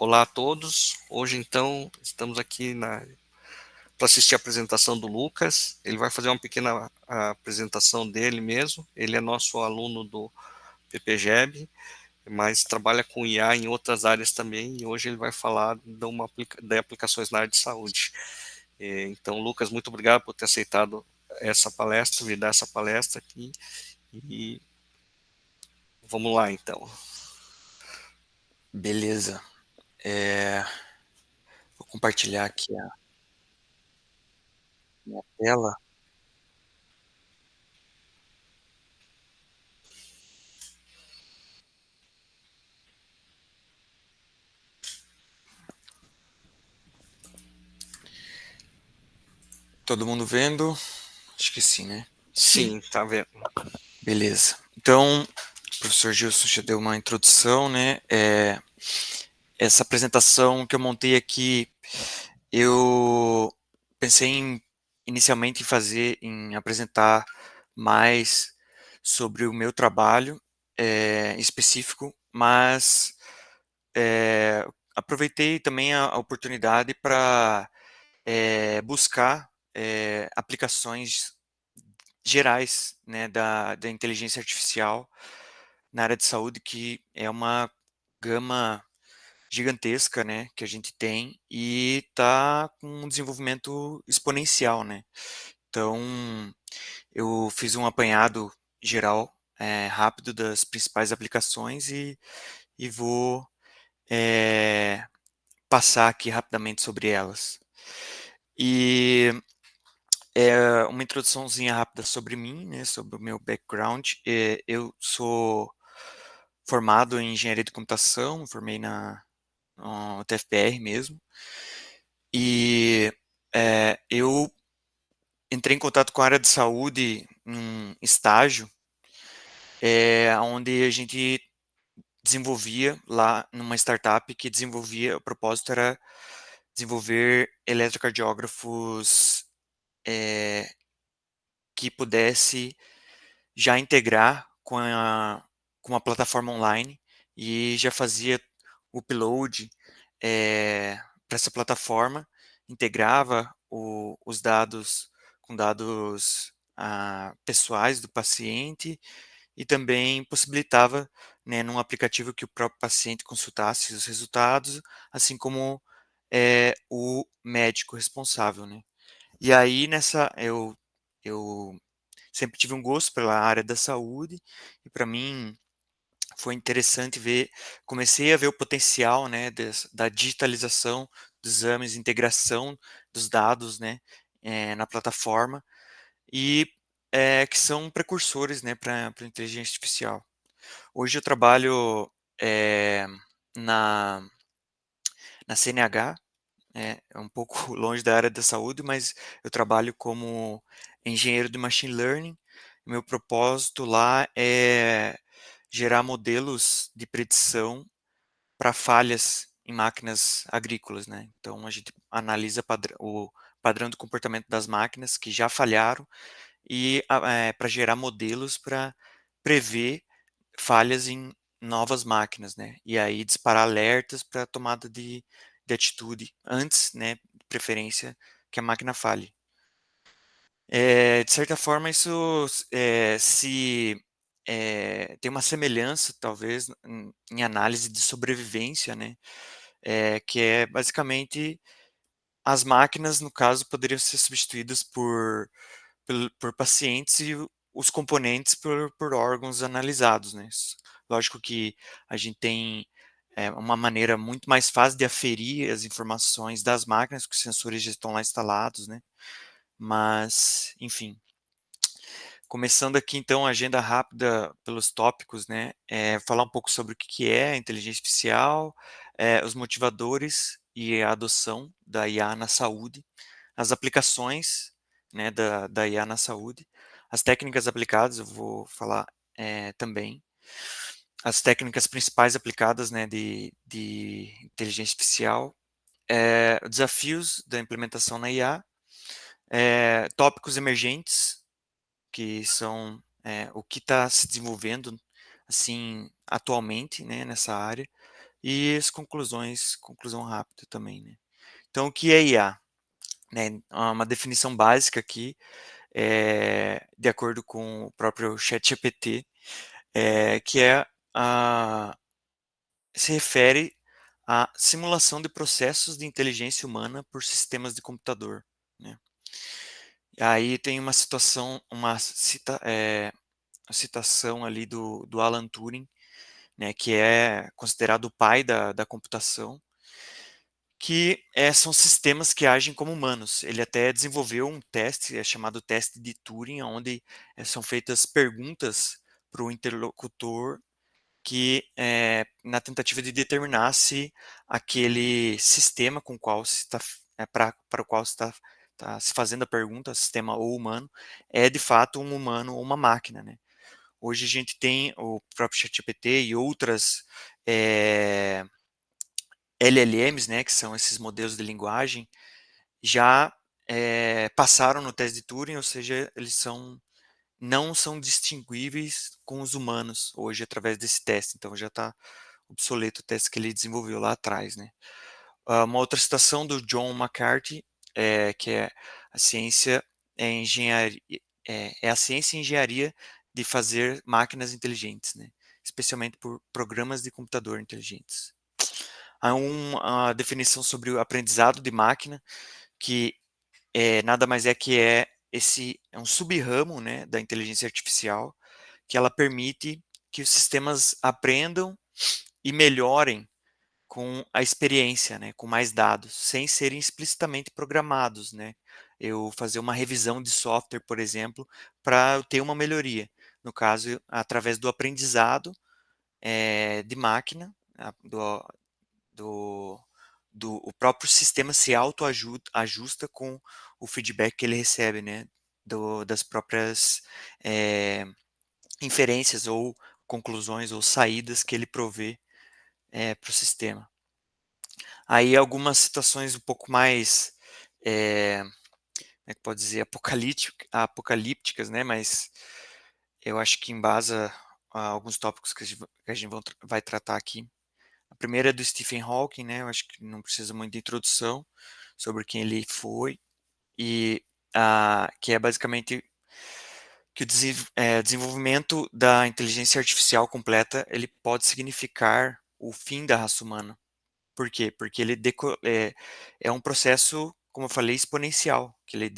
Olá a todos. Hoje, então, estamos aqui para assistir a apresentação do Lucas. Ele vai fazer uma pequena apresentação dele mesmo. Ele é nosso aluno do PPGEB, mas trabalha com IA em outras áreas também. E hoje ele vai falar de aplicações na área de saúde. Então, Lucas, muito obrigado por ter aceitado essa palestra, vir dar essa palestra aqui. E vamos lá, então. Beleza. Vou compartilhar aqui a minha tela. Todo mundo vendo? Acho que sim, né? Sim, tá vendo? Beleza. Então, o professor Gilson já deu uma introdução, né? Essa apresentação que eu montei aqui, eu pensei inicialmente em apresentar mais sobre o meu trabalho específico, mas aproveitei também a oportunidade para buscar aplicações gerais, né, da inteligência artificial na área de saúde, que é uma gama gigantesca, né, que a gente tem e está com um desenvolvimento exponencial, né. Então, eu fiz um apanhado geral rápido das principais aplicações e vou passar aqui rapidamente sobre elas. E uma introduçãozinha rápida sobre mim, né, sobre o meu background. Eu sou formado em engenharia de computação, formei na UTFPR mesmo, e eu entrei em contato com a área de saúde em um estágio, onde a gente desenvolvia lá numa startup que desenvolvia, o propósito era desenvolver eletrocardiógrafos que pudesse já integrar com a plataforma online e já fazia o upload para essa plataforma, integrava os dados com dados pessoais do paciente e também possibilitava, né, num aplicativo que o próprio paciente consultasse os resultados, assim como o médico responsável, né. E aí eu sempre tive um gosto pela área da saúde e para mim foi interessante ver, comecei a ver o potencial, né, da digitalização dos exames, integração dos dados, né, na plataforma e que são precursores, né, para a inteligência artificial. Hoje eu trabalho eh, na, na CNH, é um pouco longe da área da saúde, mas eu trabalho como engenheiro de machine learning. Meu propósito lá é gerar modelos de predição para falhas em máquinas agrícolas, né? Então a gente analisa o padrão de comportamento das máquinas que já falharam e para gerar modelos para prever falhas em novas máquinas, né? E aí disparar alertas para tomada de atitude antes, né, de preferência que a máquina falhe. De certa forma, isso tem uma semelhança, talvez, em análise de sobrevivência, né? Que é basicamente as máquinas, no caso, poderiam ser substituídas por pacientes e os componentes por órgãos analisados, né? Lógico que a gente tem uma maneira muito mais fácil de aferir as informações das máquinas, que os sensores já estão lá instalados, né? Mas, enfim. Começando aqui, então, a agenda rápida pelos tópicos, né? Falar um pouco sobre o que é a inteligência artificial, os motivadores e a adoção da IA na saúde, as aplicações, né, da IA na saúde, as técnicas aplicadas, eu vou falar também, as técnicas principais aplicadas, né, de inteligência artificial, desafios da implementação na IA, tópicos emergentes, que são o que está se desenvolvendo assim atualmente, né, nessa área, e as conclusão rápida também, né. Então o que é IA? Né, uma definição básica aqui, de acordo com o próprio ChatGPT, que é a se refere à simulação de processos de inteligência humana por sistemas de computador, né. Aí tem uma citação ali do Alan Turing, né, que é considerado o pai da computação, que são sistemas que agem como humanos. Ele até desenvolveu um teste, chamado teste de Turing, onde são feitas perguntas para o interlocutor que, na tentativa de determinar se aquele sistema com o qual se está, para o qual se está se fazendo a pergunta, sistema ou humano, é de fato um humano ou uma máquina, né. Hoje a gente tem o próprio ChatGPT e outras, LLMs, né, que são esses modelos de linguagem, já, passaram no teste de Turing, ou seja, eles não são distinguíveis com os humanos hoje através desse teste, então já está obsoleto o teste que ele desenvolveu lá atrás, né. Uma outra citação do John McCarthy, que é a ciência é a ciência e engenharia de fazer máquinas inteligentes, né, especialmente por programas de computador inteligentes. Há uma definição sobre o aprendizado de máquina, que nada mais é que é um sub-ramo, né, da inteligência artificial, que ela permite que os sistemas aprendam e melhorem com a experiência, né, com mais dados, sem serem explicitamente programados, né. Eu fazer uma revisão de software, por exemplo, para eu ter uma melhoria. No caso, através do aprendizado, de máquina, do o próprio sistema se ajusta com o feedback que ele recebe, né, das próprias, eh, inferências ou conclusões ou saídas que ele provê, para o sistema. Aí algumas situações um pouco mais, como é que pode dizer, apocalípticas, né, mas eu acho que embasa a alguns tópicos que a gente vai tratar aqui. A primeira é do Stephen Hawking, né, eu acho que não precisa muito de introdução sobre quem ele foi, e que é basicamente que o desenvolvimento da inteligência artificial completa, ele pode significar o fim da raça humana. Por quê? Porque é um processo, como eu falei, exponencial, que ele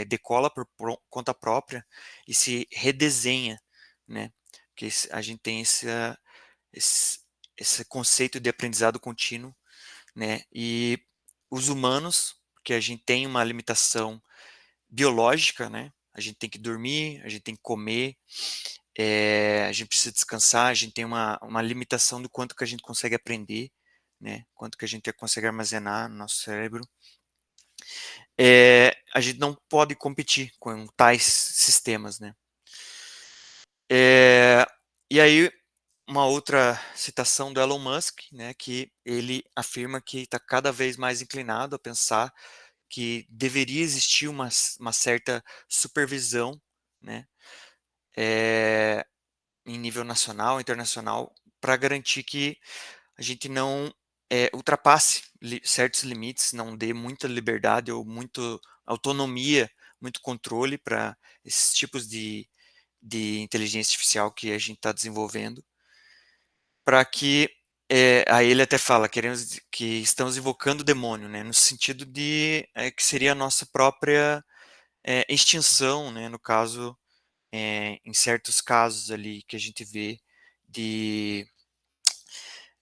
decola por conta própria e se redesenha, né, porque a gente tem esse esse conceito de aprendizado contínuo, né, e os humanos, porque a gente tem uma limitação biológica, né, a gente tem que dormir, a gente tem que comer, a gente precisa descansar, a gente tem uma limitação do quanto que a gente consegue aprender, né, quanto que a gente consegue armazenar no nosso cérebro. A gente não pode competir com tais sistemas, né. E aí, uma outra citação do Elon Musk, né, que ele afirma que está cada vez mais inclinado a pensar que deveria existir uma certa supervisão, né, em nível nacional, internacional, para garantir que a gente não ultrapasse certos limites, não dê muita liberdade ou muito autonomia, muito controle para esses tipos de inteligência artificial que a gente está desenvolvendo, para que aí ele até fala, queremos que estamos invocando o demônio, né, no sentido de que seria a nossa própria extinção, né, no caso, em certos casos ali que a gente vê de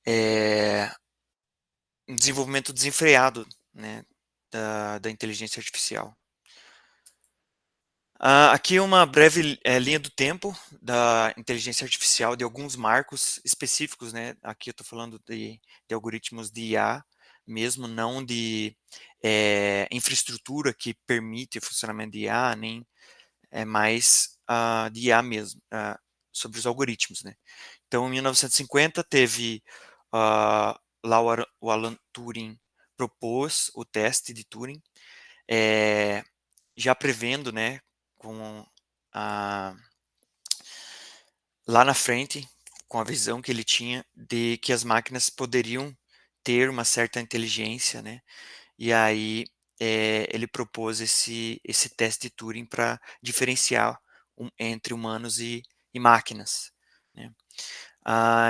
eh, um desenvolvimento desenfreado, né, da inteligência artificial. Aqui uma breve linha do tempo da inteligência artificial, de alguns marcos específicos, né? Aqui eu estou falando de algoritmos de IA mesmo, não de infraestrutura que permite o funcionamento de IA, nem mais de IA mesmo, sobre os algoritmos, né? Então, em 1950 teve lá o Alan Turing propôs o teste de Turing, já prevendo, né, com a lá na frente, com a visão que ele tinha de que as máquinas poderiam ter uma certa inteligência, né? E aí ele propôs esse teste de Turing para diferenciar entre humanos e máquinas, né?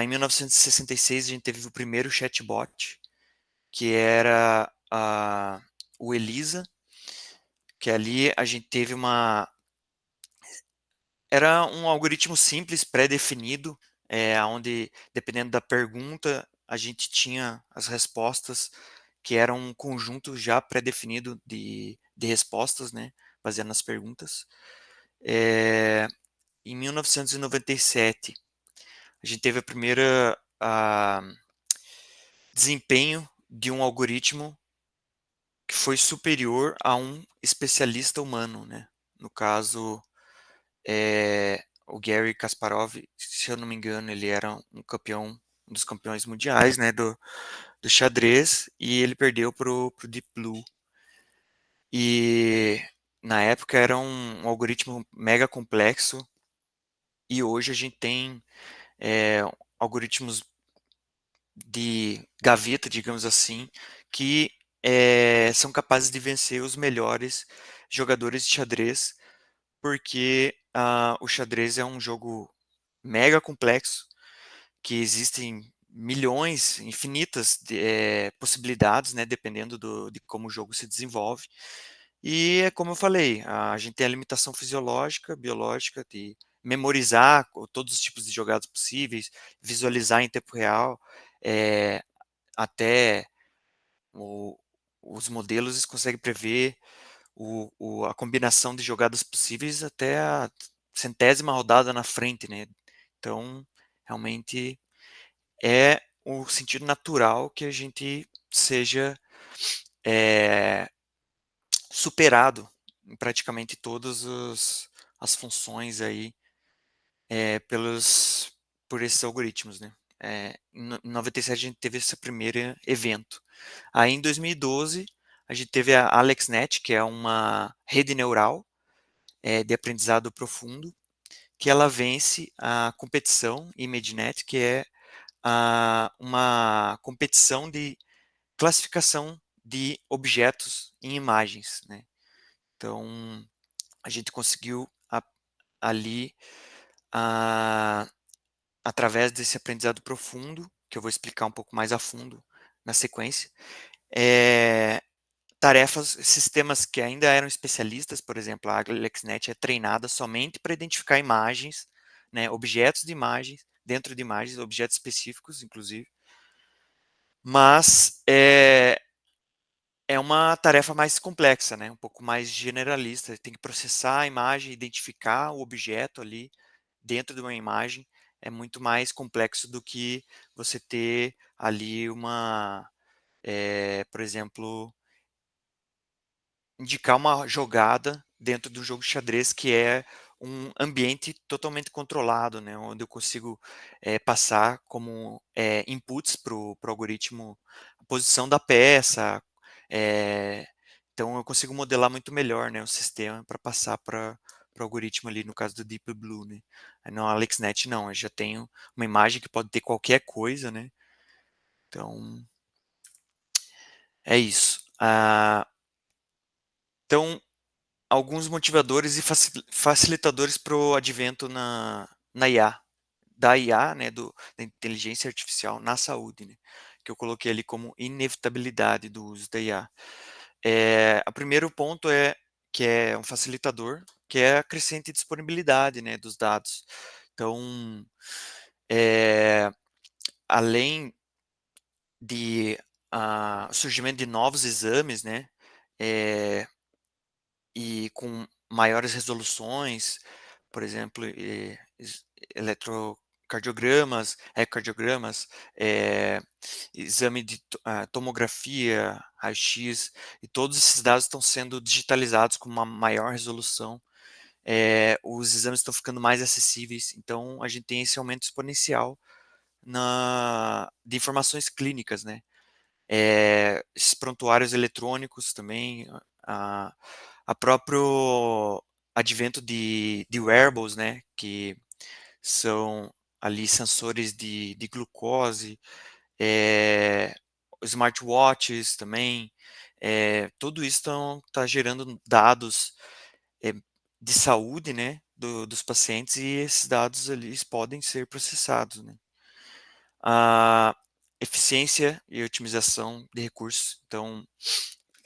Em 1966 a gente teve o primeiro chatbot, que era o Elisa, que ali a gente teve era um algoritmo simples, pré-definido, onde, dependendo da pergunta, a gente tinha as respostas, que eram um conjunto já pré-definido de respostas, né, baseado nas perguntas. Em 1997, a gente teve a primeira desempenho de um algoritmo que foi superior a um especialista humano, né? No caso, o Garry Kasparov, se eu não me engano, ele era um dos campeões mundiais, né, do xadrez, e ele perdeu pro Deep Blue. E na época era um algoritmo mega complexo, e hoje a gente tem algoritmos de gaveta, digamos assim, que são capazes de vencer os melhores jogadores de xadrez, porque o xadrez é um jogo mega complexo, que existem milhões, infinitas possibilidades, né, dependendo de como o jogo se desenvolve. E é como eu falei, a gente tem a limitação fisiológica, biológica, de memorizar todos os tipos de jogadas possíveis, visualizar em tempo real, até o, os modelos eles conseguem prever a combinação de jogadas possíveis até a centésima rodada na frente, né? Então, realmente é o sentido natural que a gente seja superado em praticamente todas as funções aí por esses algoritmos, né? Em 97 a gente teve esse primeiro evento. Aí em 2012 a gente teve a AlexNet, que é uma rede neural de aprendizado profundo, que ela vence a competição ImageNet, que é uma competição de classificação de objetos em imagens, né? Então, a gente conseguiu ali, através desse aprendizado profundo, que eu vou explicar um pouco mais a fundo na sequência, tarefas, sistemas que ainda eram especialistas, por exemplo, a AlexNet é treinada somente para identificar imagens, né, objetos de imagens, dentro de imagens, objetos específicos, inclusive, mas é uma tarefa mais complexa, né? Um pouco mais generalista. Tem que processar a imagem, identificar o objeto ali dentro de uma imagem. É muito mais complexo do que você ter ali por exemplo, indicar uma jogada dentro do jogo de xadrez que é um ambiente totalmente controlado, né? Onde eu consigo passar como inputs para o algoritmo a posição da peça, então eu consigo modelar muito melhor, né, o sistema para passar para o algoritmo ali, no caso do Deep Blue, né. Aí no AlexNet não, eu já tenho uma imagem que pode ter qualquer coisa, né, então é isso. Então, alguns motivadores e facilitadores para o advento na IA, da IA, né, da inteligência artificial na saúde, né, que eu coloquei ali como inevitabilidade do uso da IA. O primeiro ponto é que é um facilitador, que é a crescente disponibilidade, né, dos dados. Então, além de surgimento de novos exames, né, e com maiores resoluções, por exemplo, eletrocardiogramas, ecocardiogramas, exame de tomografia, raio-x, e todos esses dados estão sendo digitalizados com uma maior resolução. Os exames estão ficando mais acessíveis, então a gente tem esse aumento exponencial de informações clínicas, né? Esses prontuários eletrônicos também, a próprio advento de wearables, né, que são ali sensores de glucose, smartwatches também, tudo isso está gerando dados eh, de saúde, né, dos pacientes, e esses dados ali podem ser processados, né. A eficiência e otimização de recursos. Então,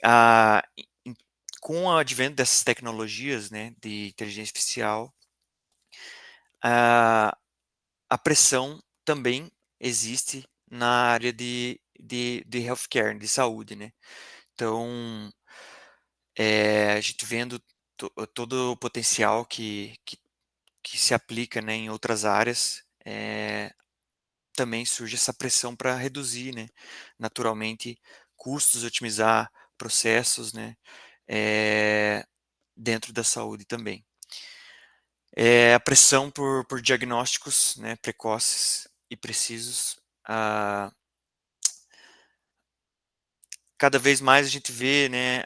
a em com o advento dessas tecnologias, né, de inteligência artificial, a a pressão também existe na área de healthcare, de saúde, né. Então, a gente vendo todo o potencial que se aplica, né, em outras áreas, também surge essa pressão para reduzir, né, naturalmente, custos, otimizar processos, né, eh, dentro da saúde também. A pressão por diagnósticos, né, precoces e precisos. Cada vez mais a gente vê, né,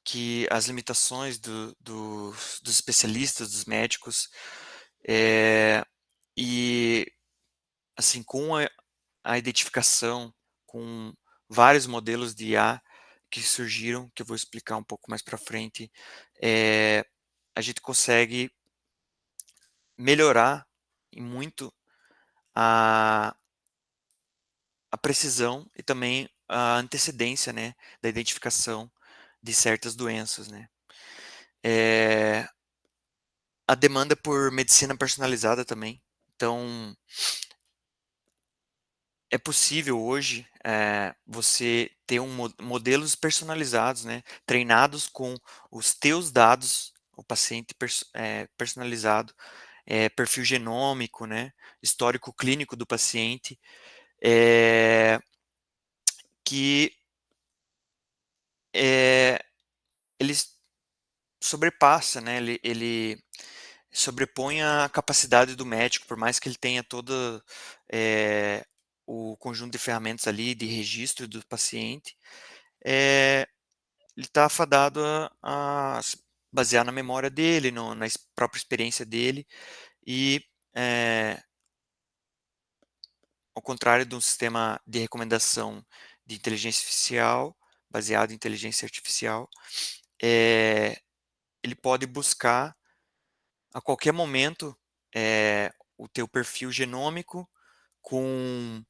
que as limitações dos especialistas, dos médicos, e assim, com a identificação, com vários modelos de IA que surgiram, que eu vou explicar um pouco mais para frente, a gente consegue melhorar e muito a a precisão e também a antecedência, né, da identificação de certas doenças, né. Eh, a demanda por medicina personalizada também. Então, é possível hoje, você ter modelos personalizados, né, treinados com os teus dados, o paciente personalizado, perfil genômico, né, histórico clínico do paciente, eh, que, eh, ele sobrepassa, né, ele sobrepõe a capacidade do médico, por mais que ele tenha todo, eh, o conjunto de ferramentas ali de registro do paciente, eh, ele está afadado a se basear na memória dele, na própria experiência dele e, eh, ao contrário de um sistema de recomendação de inteligência artificial, baseado em inteligência artificial, ele pode buscar a qualquer momento, o teu perfil genômico com,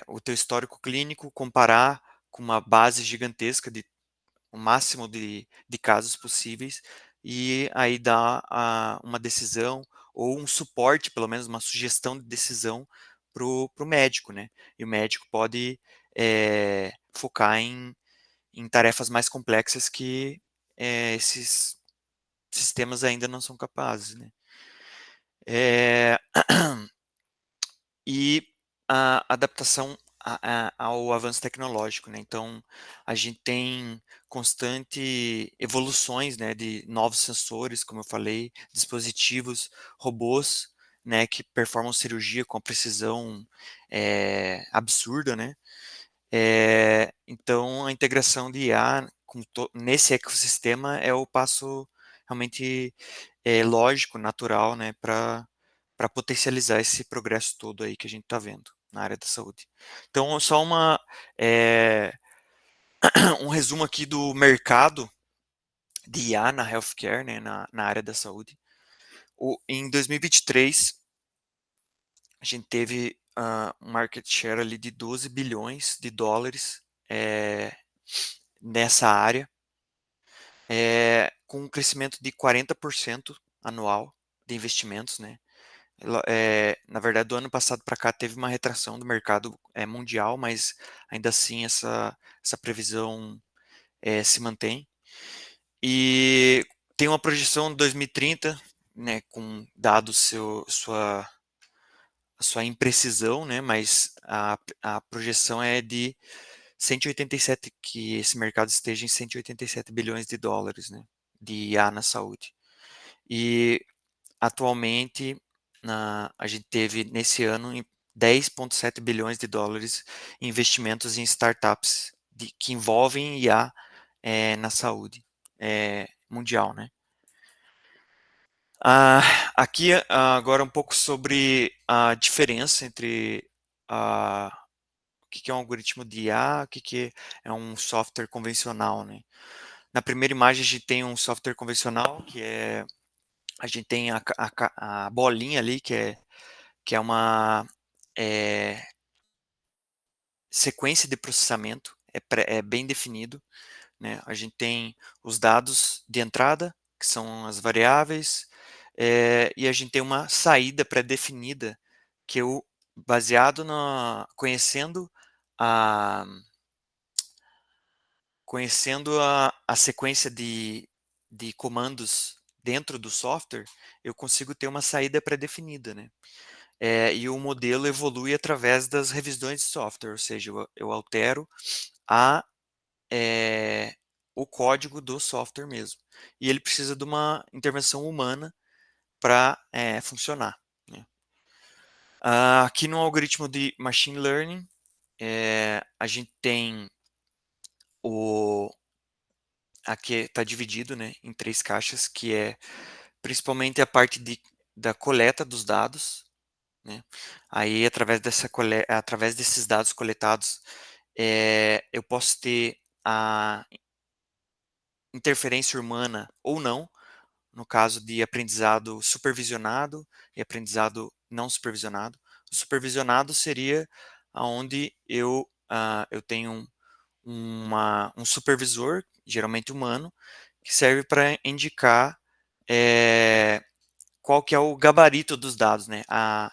o teu histórico clínico, comparar com uma base gigantesca de o máximo de casos possíveis, e aí dar uma decisão ou um suporte, pelo menos uma sugestão de decisão para o médico, né. E o médico pode, focar em tarefas mais complexas que, esses sistemas ainda não são capazes, né. Eh, e a adaptação ao avanço tecnológico, né. Então, a gente tem constante evoluções, né, de novos sensores, como eu falei, dispositivos, robôs, né, que performam cirurgia com a precisão, absurda, né. Então a integração de IA nesse ecossistema é o passo realmente, lógico, natural, né, para potencializar esse progresso todo aí que a gente está vendo na área da saúde. Então só eh, um resumo aqui do mercado de IA na healthcare, né, na área da saúde. Em 2023, a gente teve, um market share ali de 12 bilhões de dólares, nessa área, com um crescimento de 40% anual de investimentos, né. Na verdade, do ano passado para cá teve uma retração do mercado, mundial, mas ainda assim essa previsão, se mantém. E tem uma projeção de 2030, né, com dado a sua imprecisão, né, mas a projeção é de 187, que esse mercado esteja em 187 bilhões de dólares, né, de IA na saúde. E atualmente, a gente teve nesse ano 10,7 bilhões de dólares em investimentos em startups que envolvem IA, na saúde, mundial, né. Aqui agora um pouco sobre a diferença entre o que é um algoritmo de IA, o que é um software convencional, né? Na primeira imagem a gente tem um software convencional, que é, a gente tem a bolinha ali, que é uma é, sequência de processamento, é bem definido, né? A gente tem os dados de entrada, que são as variáveis, e a gente tem uma saída pré-definida, que eu, baseado conhecendo a, a sequência de comandos dentro do software, eu consigo ter uma saída pré-definida, né? E o modelo evolui através das revisões de software, ou seja, eu altero a, é, o código do software mesmo. E ele precisa de uma intervenção humana para funcionar, né? Aqui no algoritmo de Machine Learning, a gente tem o... Aqui está dividido, né, em 3 caixas, que é principalmente a parte da coleta dos dados, né? Aí, através desses dados coletados, eu posso ter a interferência humana ou não, no caso de aprendizado supervisionado e aprendizado não supervisionado. O supervisionado seria onde eu tenho um supervisor, geralmente humano, que serve para indicar qual que é o gabarito dos dados, né?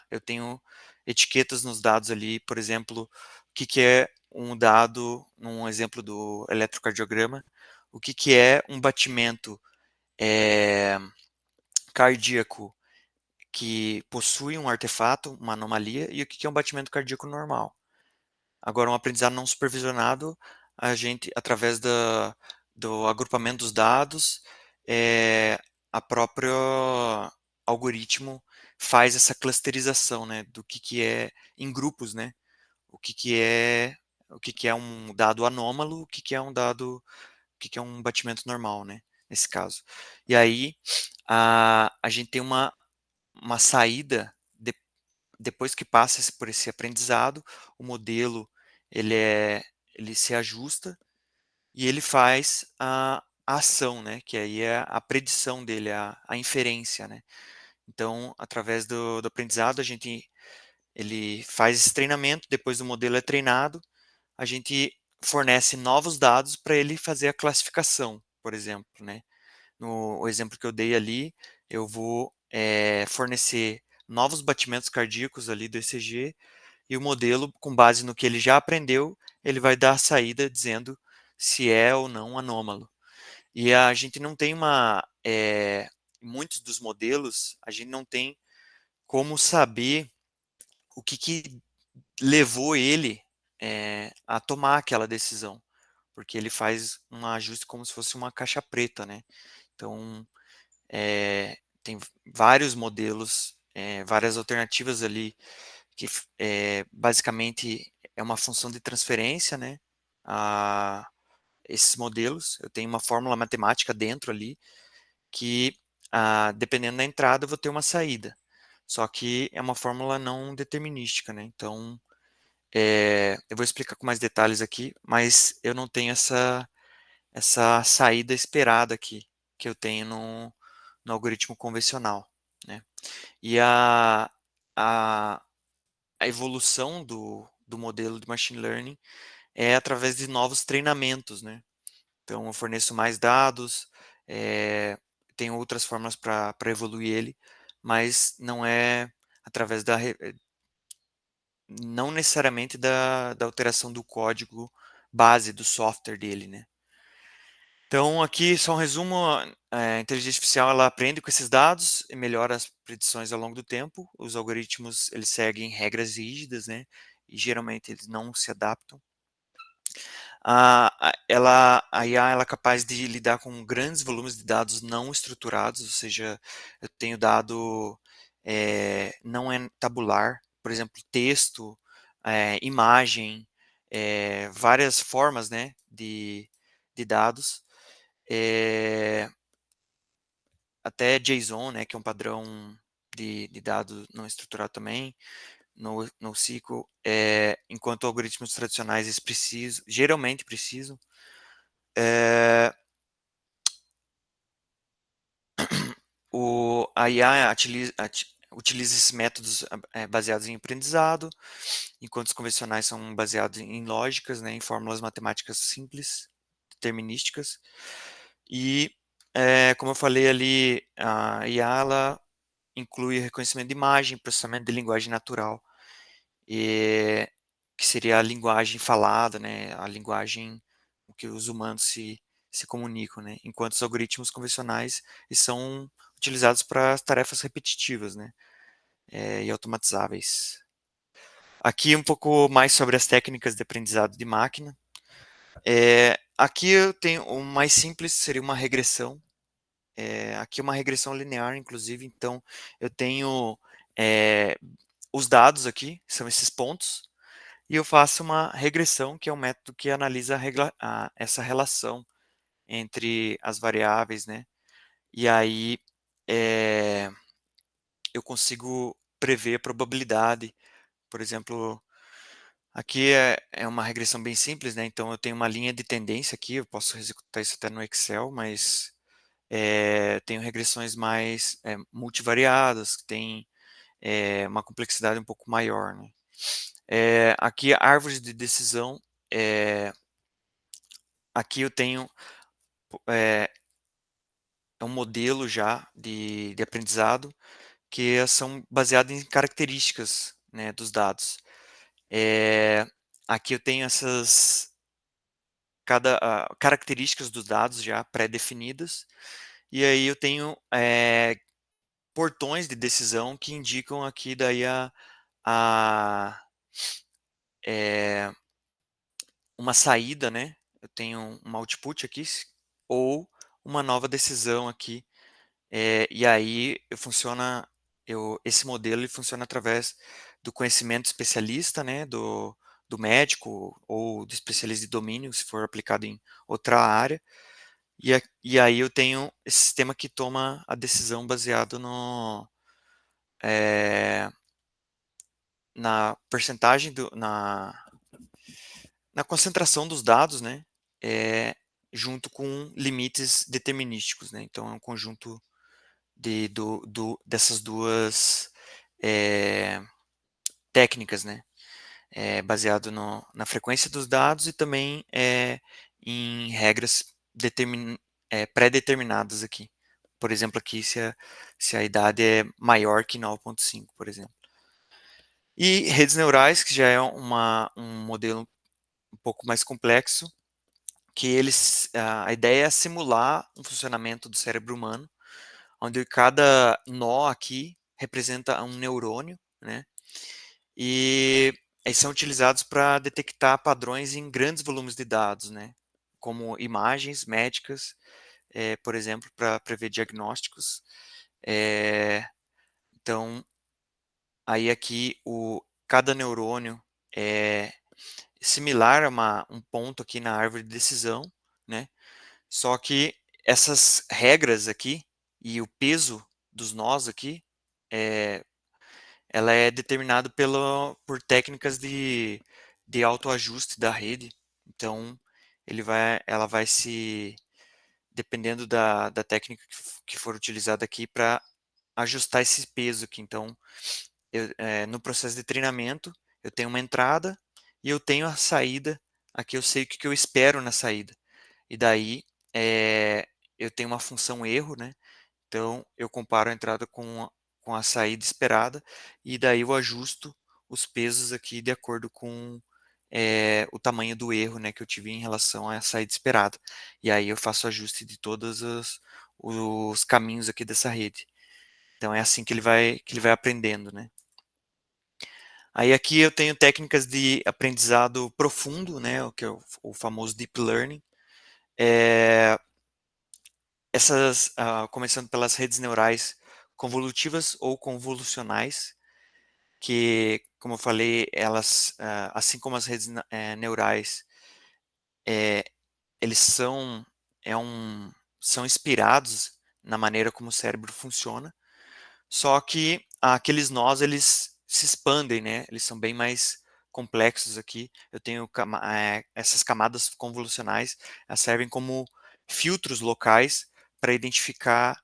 Eu tenho etiquetas nos dados ali, por exemplo, o que é um dado, num exemplo do eletrocardiograma, o que é um batimento é, cardíaco que possui um artefato, uma anomalia, e o que é um batimento cardíaco normal. Agora, um aprendizado não supervisionado, a gente, através do agrupamento dos dados, a própria algoritmo faz essa clusterização, né, do que é em grupos, né, o que é um dado anômalo, o que é um dado, o que é um batimento normal, né, nesse caso. E aí a gente tem uma saída depois que passa por esse aprendizado, o modelo ele ele se ajusta e ele faz a ação, né? Que aí é a predição dele, a inferência, né? Então, através do aprendizado, ele faz esse treinamento, depois o modelo é treinado, a gente fornece novos dados para ele fazer a classificação, por exemplo, né? No o exemplo que eu dei ali, eu vou fornecer novos batimentos cardíacos ali do ECG e o modelo, com base no que ele já aprendeu, ele vai dar a saída dizendo se é ou não anômalo. E a gente não tem muitos dos modelos, a gente não tem como saber o que levou ele a tomar aquela decisão, porque ele faz um ajuste como se fosse uma caixa preta, né? Então, tem vários modelos, várias alternativas ali, que basicamente é uma função de transferência, né? A esses modelos, eu tenho uma fórmula matemática dentro ali, que dependendo da entrada eu vou ter uma saída. Só que é uma fórmula não determinística, né? Então, eu vou explicar com mais detalhes aqui, mas eu não tenho essa saída esperada aqui, que eu tenho no algoritmo convencional, né? E a, a evolução do modelo de machine learning é através de novos treinamentos, né? Então, eu forneço mais dados, tem outras formas para evoluir ele, mas não é através não necessariamente da alteração do código base do software dele, né? Então, aqui só um resumo, a inteligência artificial ela aprende com esses dados e melhora as predições ao longo do tempo. Os algoritmos, eles seguem regras rígidas, né? E geralmente eles não se adaptam. A IA ela é capaz de lidar com grandes volumes de dados não estruturados, ou seja, eu tenho dado não é tabular, por exemplo, texto, imagem, várias formas, né, de dados. até JSON, né, que é um padrão de dado não estruturado também, no NoSQL, enquanto algoritmos tradicionais eles geralmente precisam. A IA utiliza esses métodos baseados em aprendizado, enquanto os convencionais são baseados em lógicas, né, em fórmulas matemáticas simples, determinísticas. E, como eu falei ali, a IA ela inclui reconhecimento de imagem, processamento de linguagem natural, que seria a linguagem falada, né, a linguagem com que os humanos se comunicam, né, enquanto os algoritmos convencionais eles são utilizados para tarefas repetitivas, né, e automatizáveis. Aqui um pouco mais sobre as técnicas de aprendizado de máquina. Aqui eu tenho o mais simples, seria uma regressão. Aqui é uma regressão linear, inclusive, então eu tenho os dados aqui, são esses pontos, e eu faço uma regressão, que é um método que analisa essa relação entre as variáveis, né? E aí eu consigo prever a probabilidade. Por exemplo, aqui é uma regressão bem simples, né? Então eu tenho uma linha de tendência aqui, eu posso executar isso até no Excel, mas tenho regressões mais multivariadas, que tem uma complexidade um pouco maior, né? Aqui, árvores de decisão, aqui eu tenho um modelo já de aprendizado que são baseados em características, né, dos dados. Aqui eu tenho essas características dos dados já pré-definidas, e aí eu tenho portões de decisão que indicam aqui daí a uma saída, né? Eu tenho um output aqui ou uma nova decisão aqui. E aí esse modelo ele funciona através do conhecimento especialista, né? Do médico ou do especialista de domínio, se for aplicado em outra área. E aí eu tenho esse sistema que toma a decisão baseado na percentagem na concentração dos dados, né, junto com limites determinísticos, né? Então é um conjunto dessas duas técnicas, né? Baseado na frequência dos dados e também em regras pré-determinadas aqui. Por exemplo, aqui se a idade é maior que 9,5, por exemplo. E redes neurais, que já é um modelo um pouco mais complexo, que a ideia é simular um funcionamento do cérebro humano, onde cada nó aqui representa um neurônio, né? E eles são utilizados para detectar padrões em grandes volumes de dados, né? Como imagens médicas, por exemplo, para prever diagnósticos. Então, aí aqui cada neurônio é similar a um ponto aqui na árvore de decisão, né? Só que essas regras aqui e o peso dos nós aqui, ela é determinado por técnicas de autoajuste da rede. Então, ela vai dependendo da técnica que for utilizada aqui para ajustar esse peso aqui. Então, no processo de treinamento, eu tenho uma entrada e eu tenho a saída. Aqui eu sei o que eu espero na saída. E daí, eu tenho uma função erro, né? Então, eu comparo a entrada com a saída esperada e daí eu ajusto os pesos aqui de acordo com o tamanho do erro, né, que eu tive em relação à saída esperada. E aí eu faço ajuste de todos os caminhos aqui dessa rede. Então, é assim que ele vai aprendendo, né? Aí aqui eu tenho técnicas de aprendizado profundo, né, o que é o famoso Deep Learning. Começando pelas redes neurais convolutivas ou convolucionais, que, como eu falei, elas, assim como as redes neurais, eles são inspirados na maneira como o cérebro funciona, só que aqueles nós, eles se expandem, né? Eles são bem mais complexos aqui. Eu tenho essas camadas convolucionais, elas servem como filtros locais para identificar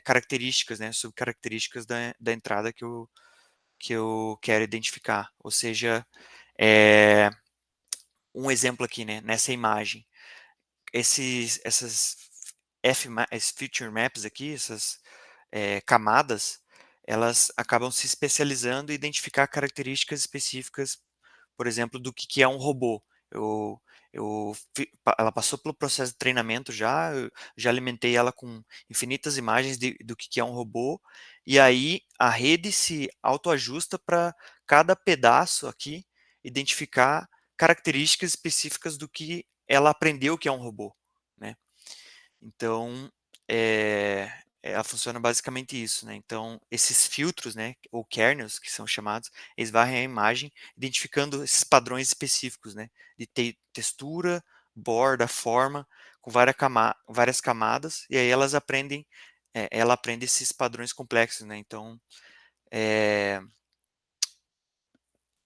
características, né? Subcaracterísticas da entrada que eu quero identificar. Ou seja, um exemplo aqui, né? Nessa imagem, essas esses feature maps aqui, essas camadas, elas acabam se especializando em identificar características específicas, por exemplo, do que é um robô. Eu, ela passou pelo processo de treinamento já, eu já alimentei ela com infinitas imagens do que é um robô, e aí a rede se autoajusta para cada pedaço aqui identificar características específicas do que ela aprendeu que é um robô, né? Então, ela funciona basicamente isso, né? Então, esses filtros, né, ou kernels, que são chamados, eles varrem a imagem, identificando esses padrões específicos, né, de textura, borda, forma, com várias camadas, e aí ela aprende esses padrões complexos, né? Então,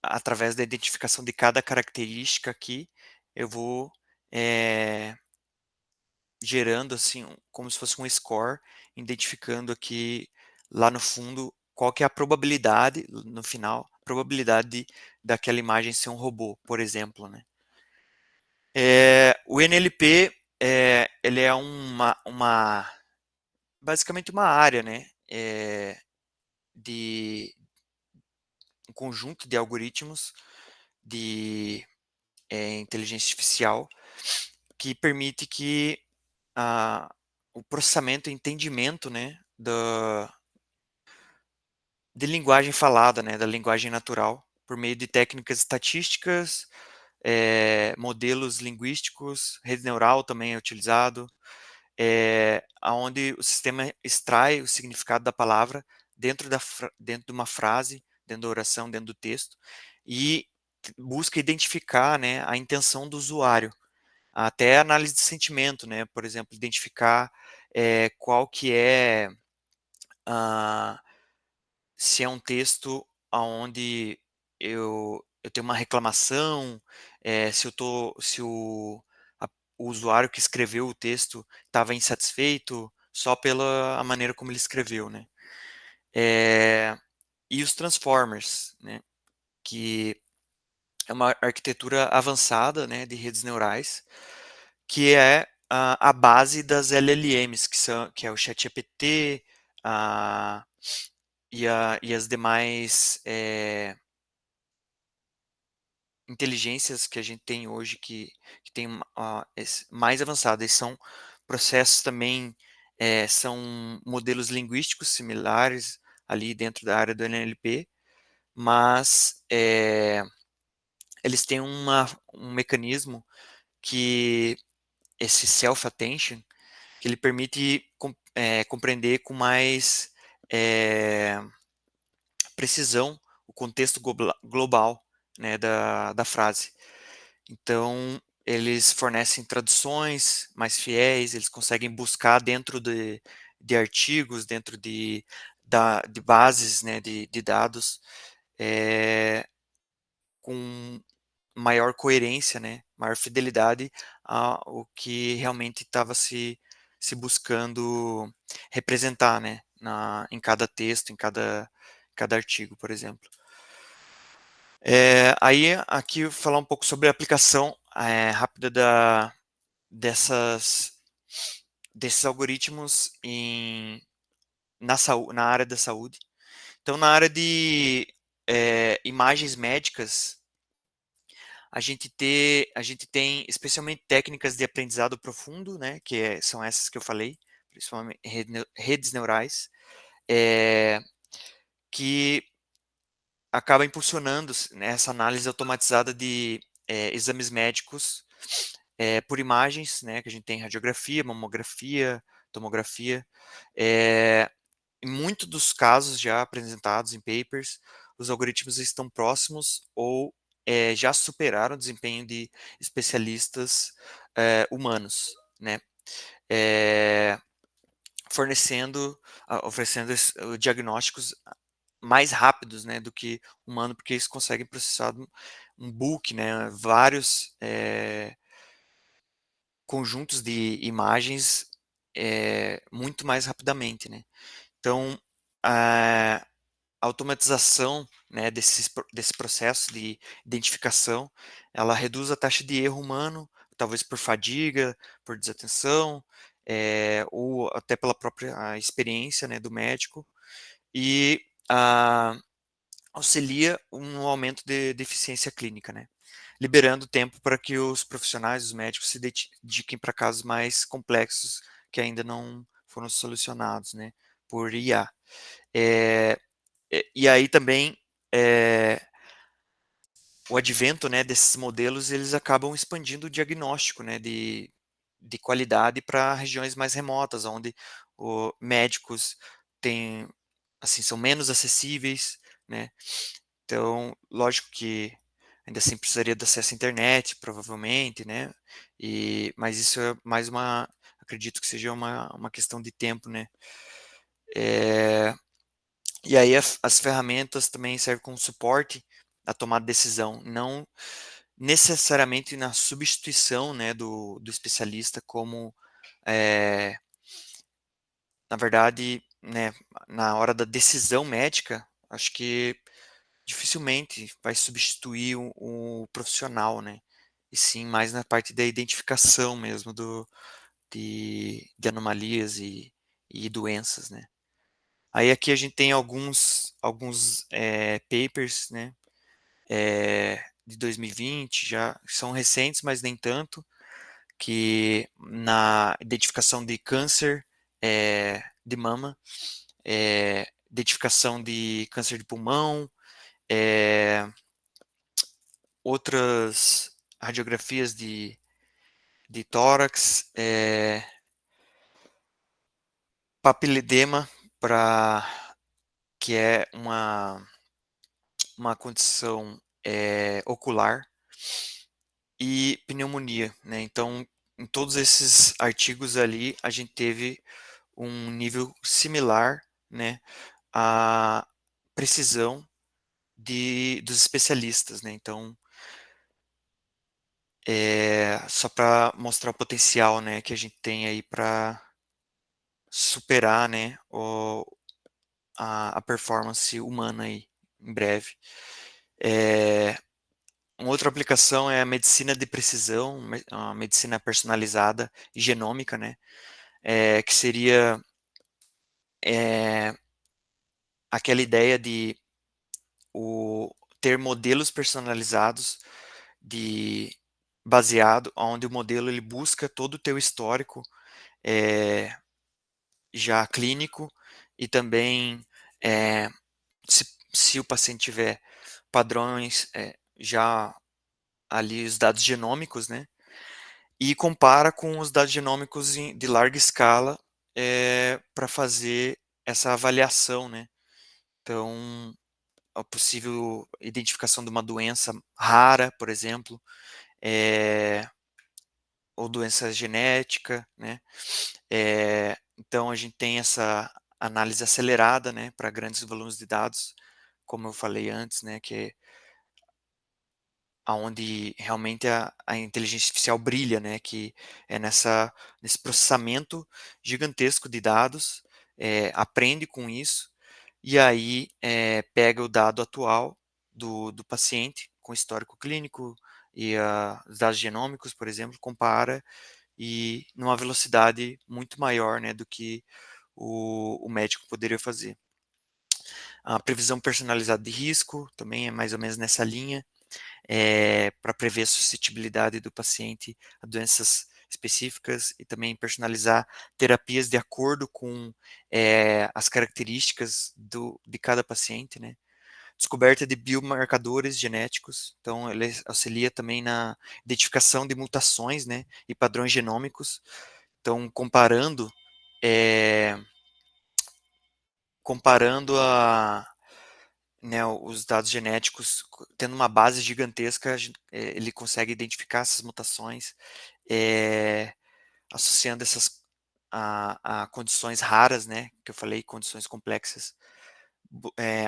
através da identificação de cada característica aqui, eu vou gerando assim como se fosse um score, identificando aqui lá no fundo qual que é a probabilidade no final, probabilidade daquela imagem ser um robô, por exemplo, né? O NLP ele é basicamente uma área, né? De um conjunto de algoritmos de inteligência artificial que permite que o processamento e entendimento, né, de linguagem falada, né, da linguagem natural, por meio de técnicas estatísticas, modelos linguísticos, rede neural também é utilizado, aonde o sistema extrai o significado da palavra dentro de uma frase, dentro da oração, dentro do texto, e busca identificar, né, a intenção do usuário, até análise de sentimento, né, por exemplo, identificar qual que é se é um texto onde eu tenho uma reclamação, se o usuário que escreveu o texto estava insatisfeito só pela a maneira como ele escreveu, né? E os transformers, né? Que é uma arquitetura avançada, né, de redes neurais, que é a base das LLMs, que é o ChatGPT, a e as demais inteligências que a gente tem hoje que tem mais avançadas, são processos também, são modelos linguísticos similares ali dentro da área do NLP, mas eles têm um mecanismo que esse self-attention, que ele permite compreender com mais precisão o contexto global, né, da frase. Então, eles fornecem traduções mais fiéis, eles conseguem buscar dentro de artigos, dentro de bases, né, de dados, com maior coerência, né, maior fidelidade ao que realmente estava se buscando representar, né, em cada texto, em cada artigo, por exemplo. Aí, aqui, falar um pouco sobre a aplicação rápida desses algoritmos na área da saúde. Então, na área de imagens médicas, a gente tem especialmente técnicas de aprendizado profundo, né, são essas que eu falei, principalmente redes neurais, que acaba impulsionando, né, essa análise automatizada de exames médicos por imagens, né, que a gente tem radiografia, mamografia, tomografia. Em muitos dos casos já apresentados em papers, os algoritmos estão próximos ou já superaram o desempenho de especialistas humanos, né? oferecendo diagnósticos mais rápidos, né, do que humano, porque eles conseguem processar um book, né, vários conjuntos de imagens muito mais rapidamente, né. Então, a automatização, né, desse processo de identificação, ela reduz a taxa de erro humano, talvez por fadiga, por desatenção, ou até pela própria experiência, né, do médico, e auxilia um aumento de eficiência clínica, né, liberando tempo para que os profissionais, os médicos, se dediquem para casos mais complexos que ainda não foram solucionados, né, por IA. Eh, e aí também, eh, o advento, né, desses modelos, eles acabam expandindo o diagnóstico, né, de qualidade para regiões mais remotas, onde o médicos têm, assim, são menos acessíveis, né. Então, lógico que ainda assim precisaria de acesso à internet, provavelmente, né, mas isso é mais acredito que seja uma questão de tempo, né. Eh E aí as ferramentas também servem como suporte à tomada de decisão, não necessariamente na substituição, né, do especialista como, eh, na verdade, né, na hora da decisão médica, acho que dificilmente vai substituir o profissional, né, e sim mais na parte da identificação mesmo de anomalias e doenças, né. Aí aqui a gente tem alguns papers, né, de 2020, já são recentes, mas nem tanto, que na identificação de câncer de mama, identificação de câncer de pulmão, eh, outras radiografias de tórax, papiledema, para que é uma condição ocular, e pneumonia, né. Então, em todos esses artigos ali, a gente teve um nível similar, né, à precisão dos especialistas, né. Então, só para mostrar o potencial, né, que a gente tem aí para superar, né, a performance humana aí, em breve. Eh, uma outra aplicação é a medicina de precisão, a medicina personalizada e genômica, né, que seria, eh, aquela ideia de ter modelos personalizados de baseado onde o modelo ele busca todo o teu histórico, eh, já clínico, e também, eh, se o paciente tiver padrões, já ali os dados genômicos, né, e compara com os dados genômicos de larga escala, para fazer essa avaliação, né. Então, a possível identificação de uma doença rara, por exemplo, eh, ou doença genética, né. Então a gente tem essa análise acelerada, né, para grandes volumes de dados, como eu falei antes, né, que é aonde realmente a inteligência artificial brilha, né, que é nesse processamento gigantesco de dados, aprende com isso, e aí, pega o dado atual do paciente, com histórico clínico e os dados genômicos, por exemplo, compara, e numa velocidade muito maior, né, do que o médico poderia fazer. A previsão personalizada de risco também é mais ou menos nessa linha, para prever a suscetibilidade do paciente a doenças específicas, e também personalizar terapias de acordo com as características de cada paciente, né. Descoberta de biomarcadores genéticos, então ele auxilia também na identificação de mutações, né, e padrões genômicos. Então eh, comparando né, os dados genéticos, tendo uma base gigantesca, ele consegue identificar essas mutações, associando a condições raras, né, que eu falei, condições complexas,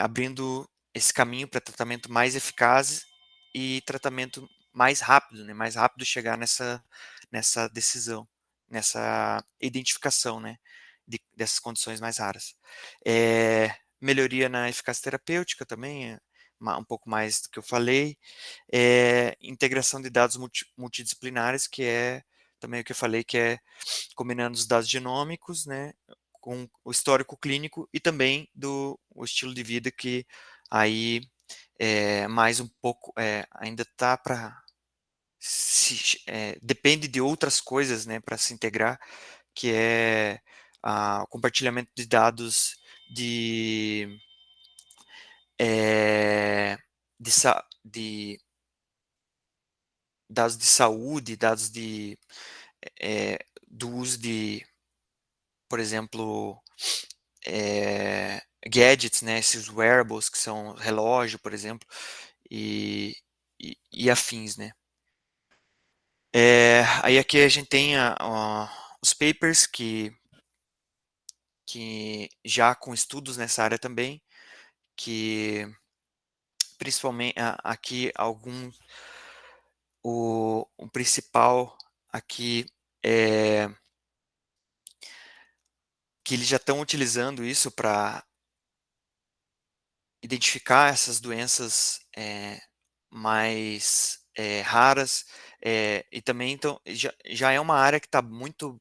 abrindo esse caminho para tratamento mais eficaz e tratamento mais rápido, né, mais rápido chegar nessa decisão, nessa identificação, né, dessas condições mais raras. Melhoria na eficácia terapêutica também, um pouco mais do que eu falei. Integração de dados multidisciplinares, que é também o que eu falei, que é combinando os dados genômicos, né, com o histórico clínico e também o estilo de vida, que aí mais um pouco, ainda está para depende de outras coisas, né, para se integrar, que é o compartilhamento de dados de, eh, de dados de saúde, dados do uso de, por exemplo, gadgets, né, esses wearables que são relógio, por exemplo, e afins, né. Aí aqui a gente tem os papers que já com estudos nessa área também, que principalmente aqui o principal aqui é que eles já estão utilizando isso para identificar essas doenças mais raras, e também então já é uma área que está muito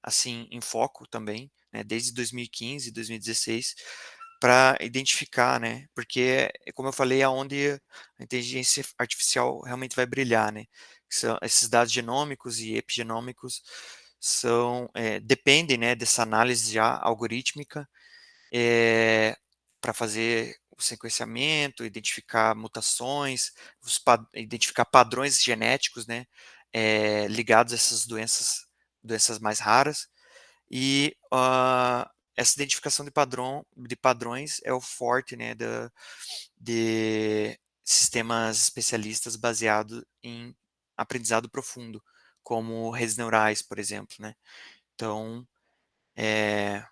assim em foco também, né, desde 2015, 2016, para identificar, né, porque como eu falei, é onde a inteligência artificial realmente vai brilhar, né, esses dados genômicos e epigenômicos dependem, né, dessa análise já algorítmica, para fazer o sequenciamento, identificar mutações, identificar padrões genéticos, né, ligados a essas doenças mais raras. E essa identificação de padrões é o forte, né, de sistemas especialistas baseado em aprendizado profundo, como redes neurais, por exemplo, né. Então, é,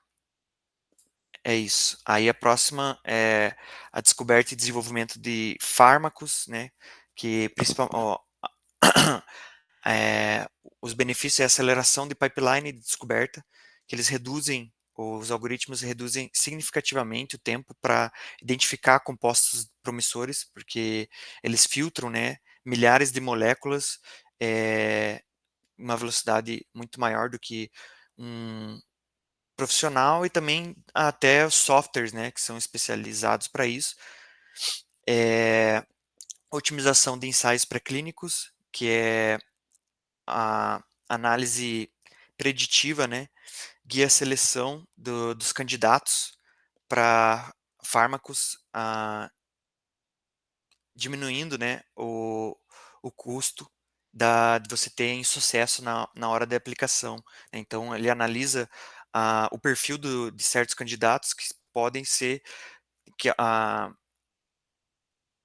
é isso. Aí a próxima é a descoberta e desenvolvimento de fármacos, né, que eh, os benefícios é a aceleração de pipeline de descoberta, que os algoritmos reduzem significativamente o tempo para identificar compostos promissores, porque eles filtram, né, milhares de moléculas, uma velocidade muito maior do que um profissional, e também até os softwares, né, que são especializados para isso. Otimização de ensaios pré-clínicos, que é a análise preditiva, né, guia a seleção dos candidatos para fármacos, diminuindo, né, o custo de você ter insucesso na hora da aplicação, né. Então ele analisa o perfil de certos candidatos que podem ser que a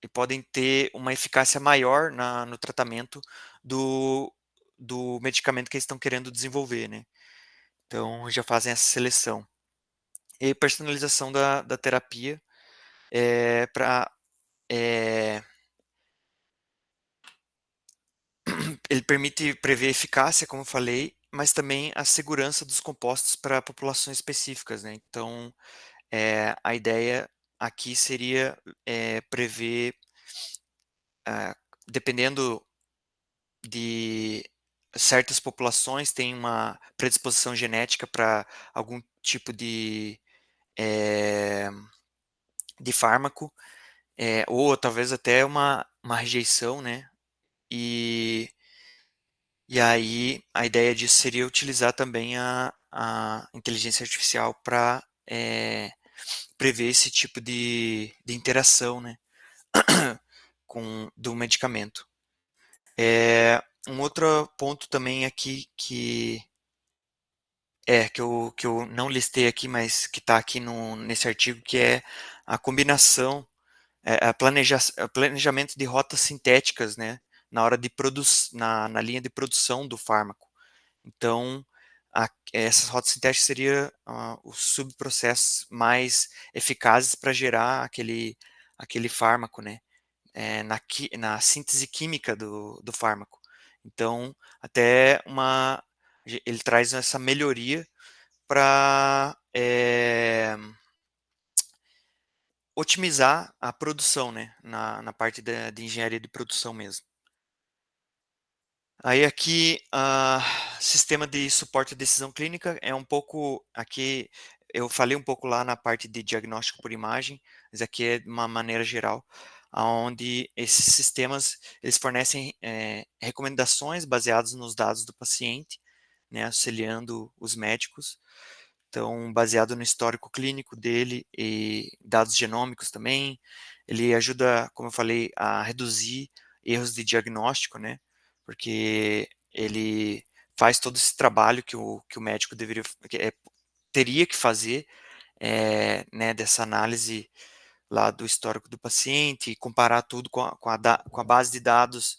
e podem ter uma eficácia maior no tratamento do do medicamento que eles estão querendo desenvolver, né. Então já fazem essa seleção. E personalização da terapia, pra ele permite prever a eficácia, como eu falei, mas também a segurança dos compostos para populações específicas, né. Então, a ideia aqui seria, prever, ah, dependendo de certas populações têm uma predisposição genética para algum tipo eh, de fármaco, ou talvez até uma rejeição, né, e e aí a ideia disso seria utilizar também a inteligência artificial para prever esse tipo de interação, né, do medicamento. Um outro ponto também aqui que eu não listei aqui, mas que está aqui nesse artigo, que é a combinação, planejamento de rotas sintéticas, né, na hora de na linha de produção do fármaco. Então, essas rotas sintéticas seriam os subprocessos mais eficazes para gerar aquele fármaco, né? Na síntese química do fármaco. Então, ele traz essa melhoria para otimizar a produção, né? Na parte de engenharia de produção mesmo. Aí aqui, sistema de suporte à decisão clínica é um pouco, aqui eu falei um pouco lá na parte de diagnóstico por imagem, mas aqui é de uma maneira geral, onde esses sistemas, eles fornecem recomendações baseadas nos dados do paciente, né, auxiliando os médicos, então baseado no histórico clínico dele e dados genômicos também, ele ajuda, como eu falei, a reduzir erros de diagnóstico, né, porque ele faz todo esse trabalho que o médico teria que fazer, né, dessa análise lá do histórico do paciente, comparar tudo com a base de dados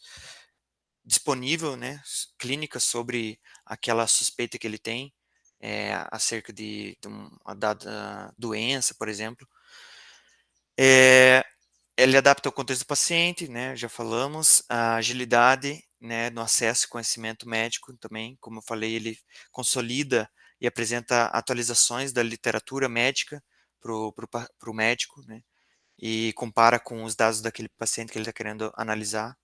disponível, né, clínica sobre aquela suspeita que ele tem, acerca de uma dada doença, por exemplo. Ele adapta ao contexto do paciente, né, já falamos, a agilidade, né, no acesso e conhecimento médico também, como eu falei, ele consolida e apresenta atualizações da literatura médica para o médico, né, e compara com os dados daquele paciente que ele está querendo analisar.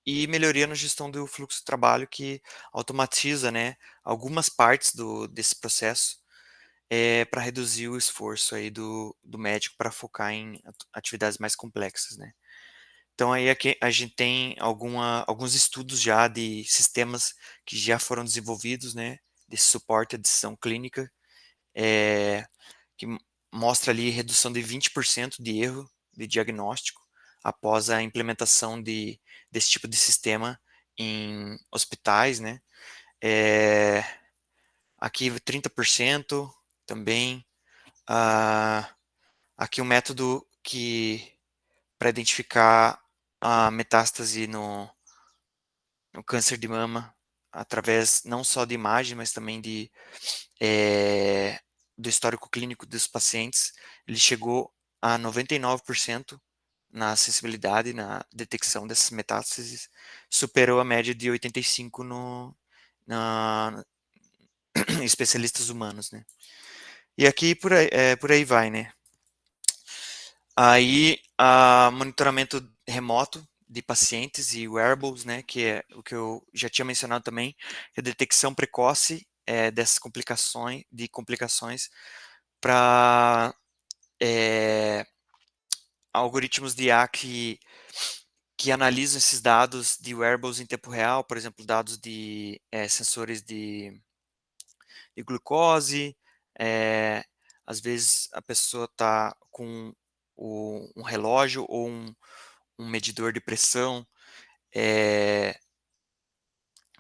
E melhoria na gestão do fluxo de trabalho que automatiza, né, algumas partes desse processo, para reduzir o esforço aí do médico para focar em atividades mais complexas, né. Então aí aqui a gente tem alguns estudos já de sistemas que já foram desenvolvidos, né, de suporte à decisão clínica, que mostra ali redução de 20% de erro de diagnóstico após a implementação desse tipo de sistema em hospitais, né. Aqui 30% também. Aqui um método que para identificar a metástase no câncer de mama, através não só de imagem, mas também do histórico clínico dos pacientes, ele chegou a 99% na sensibilidade, na detecção dessas metástases, superou a média de 85% na especialistas humanos, né? E aqui por aí vai, né? Aí, monitoramento remoto de pacientes e wearables, né, que é o que eu já tinha mencionado também, que é a detecção precoce dessas complicações para algoritmos de IA que analisam esses dados de wearables em tempo real, por exemplo, dados de sensores de glucose, às vezes a pessoa está com um relógio ou um medidor de pressão,